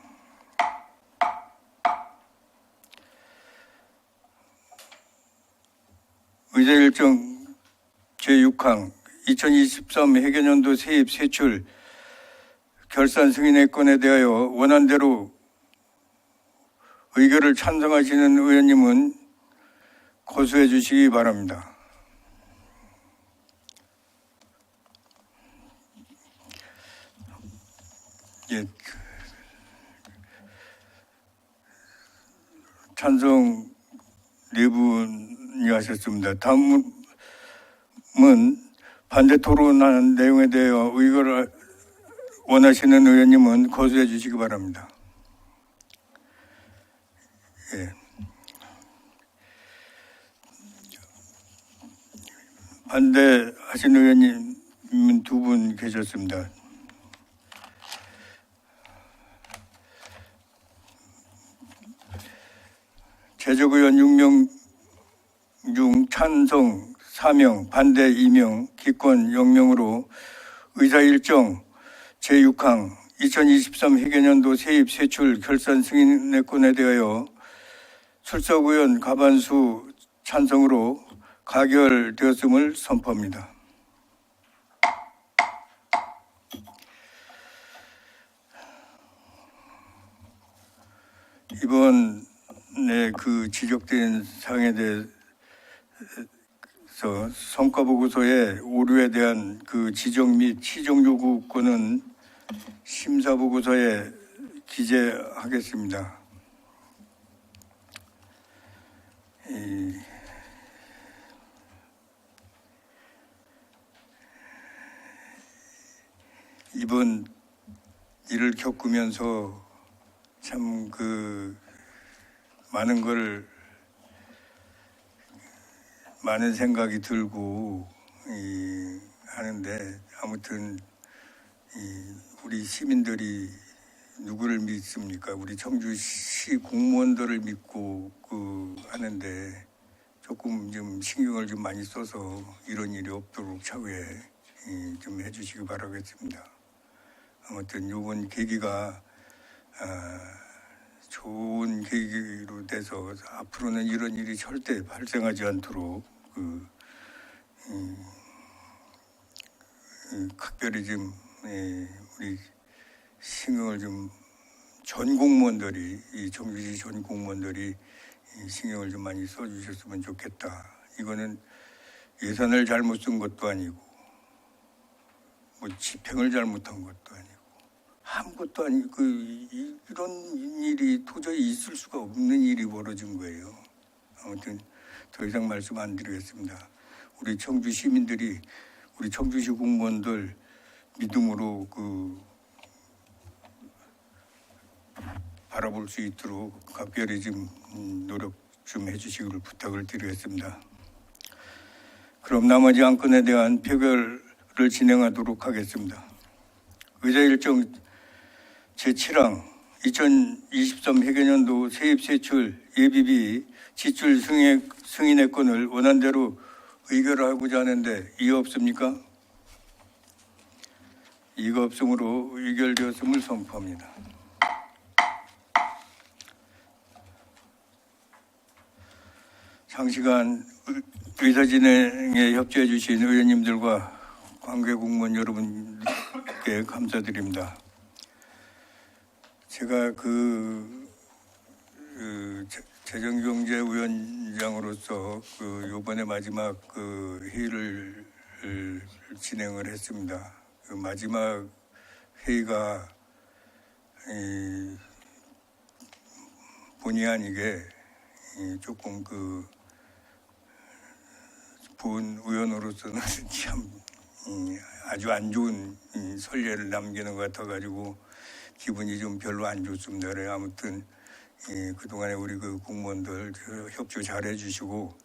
의사일정 제6항 2023 회계연도 세입 세출 결산 승인의 건에 대하여 원안대로 의결을 찬성하시는 의원님은 거수해 주시기 바랍니다. 예, 찬성 4분이 하셨습니다. 다음은 반대 토론하는 내용에 대하여 의결을 원하시는 의원님은 거수해 주시기 바랍니다. 예. 반대하신 의원님은 2분 계셨습니다. 제적의원 6명 중 찬성 4명, 반대 2명, 기권 0명으로 의사일정 제6항 2023 회계연도 세입 세출 결산 승인의 건에 대하여 출석의원 과반수 찬성으로 가결되었음을 선포합니다. 이번에 그 지적된 사항에 대해서 성과 보고서의 오류에 대한 그 지적 및 시정 요구권은 심사 보고서에 기재하겠습니다. 이번 일을 겪으면서 참 많은 생각이 들고 하는데, 아무튼 우리 시민들이 누구를 믿습니까? 우리 청주시 공무원들을 믿고 하는데, 조금 좀 신경을 좀 많이 써서 이런 일이 없도록 차후에 좀 해주시기 바라겠습니다. 아무튼 이번 계기가 좋은 계기로 돼서 앞으로는 이런 일이 절대 발생하지 않도록 각별히 좀 우리 신경을 좀 전 공무원들이, 이 청주시 전 공무원들이 신경을 좀 많이 써주셨으면 좋겠다. 이거는 예산을 잘못 쓴 것도 아니고 뭐 집행을 잘못한 것도 아니고 아무것도 아니고 이런 일이 도저히 있을 수가 없는 일이 벌어진 거예요. 아무튼 더 이상 말씀 안 드리겠습니다. 우리 청주 시민들이, 우리 청주시 공무원들 믿음으로 바라볼 수 있도록 각별히 좀 노력 좀 해주시기를 부탁을 드리겠습니다. 그럼 나머지 안건에 대한 표결을 진행하도록 하겠습니다. 의사 일정 제7항 2023 회계년도 세입세출 예비비 지출 승인의 건을 원안대로 의결하고자 하는데 이의 없습니까? 이의가 없으므로 의결되었음을 선포합니다. 장시간 의사 진행에 협조해 주신 의원님들과 관계 공무원 여러분께 감사드립니다. 제가 재정경제위원장으로서 이번에 마지막 회의를 진행을 했습니다. 마지막 회의가 본의 아니게 조금 본 의원으로서는 참 아주 안 좋은 선례를 남기는 것 같아가지고 기분이 좀 별로 안 좋습니다. 아무튼 그동안에 우리 공무원들 협조 잘 해주시고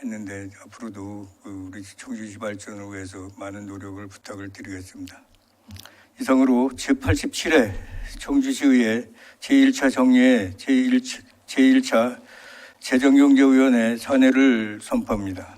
했는데 앞으로도 우리 청주시 발전을 위해서 많은 노력을 부탁을 드리겠습니다. 이상으로 제87회 청주시의회 제1차 정례 제1차 재정경제위원회 선회를 선포합니다.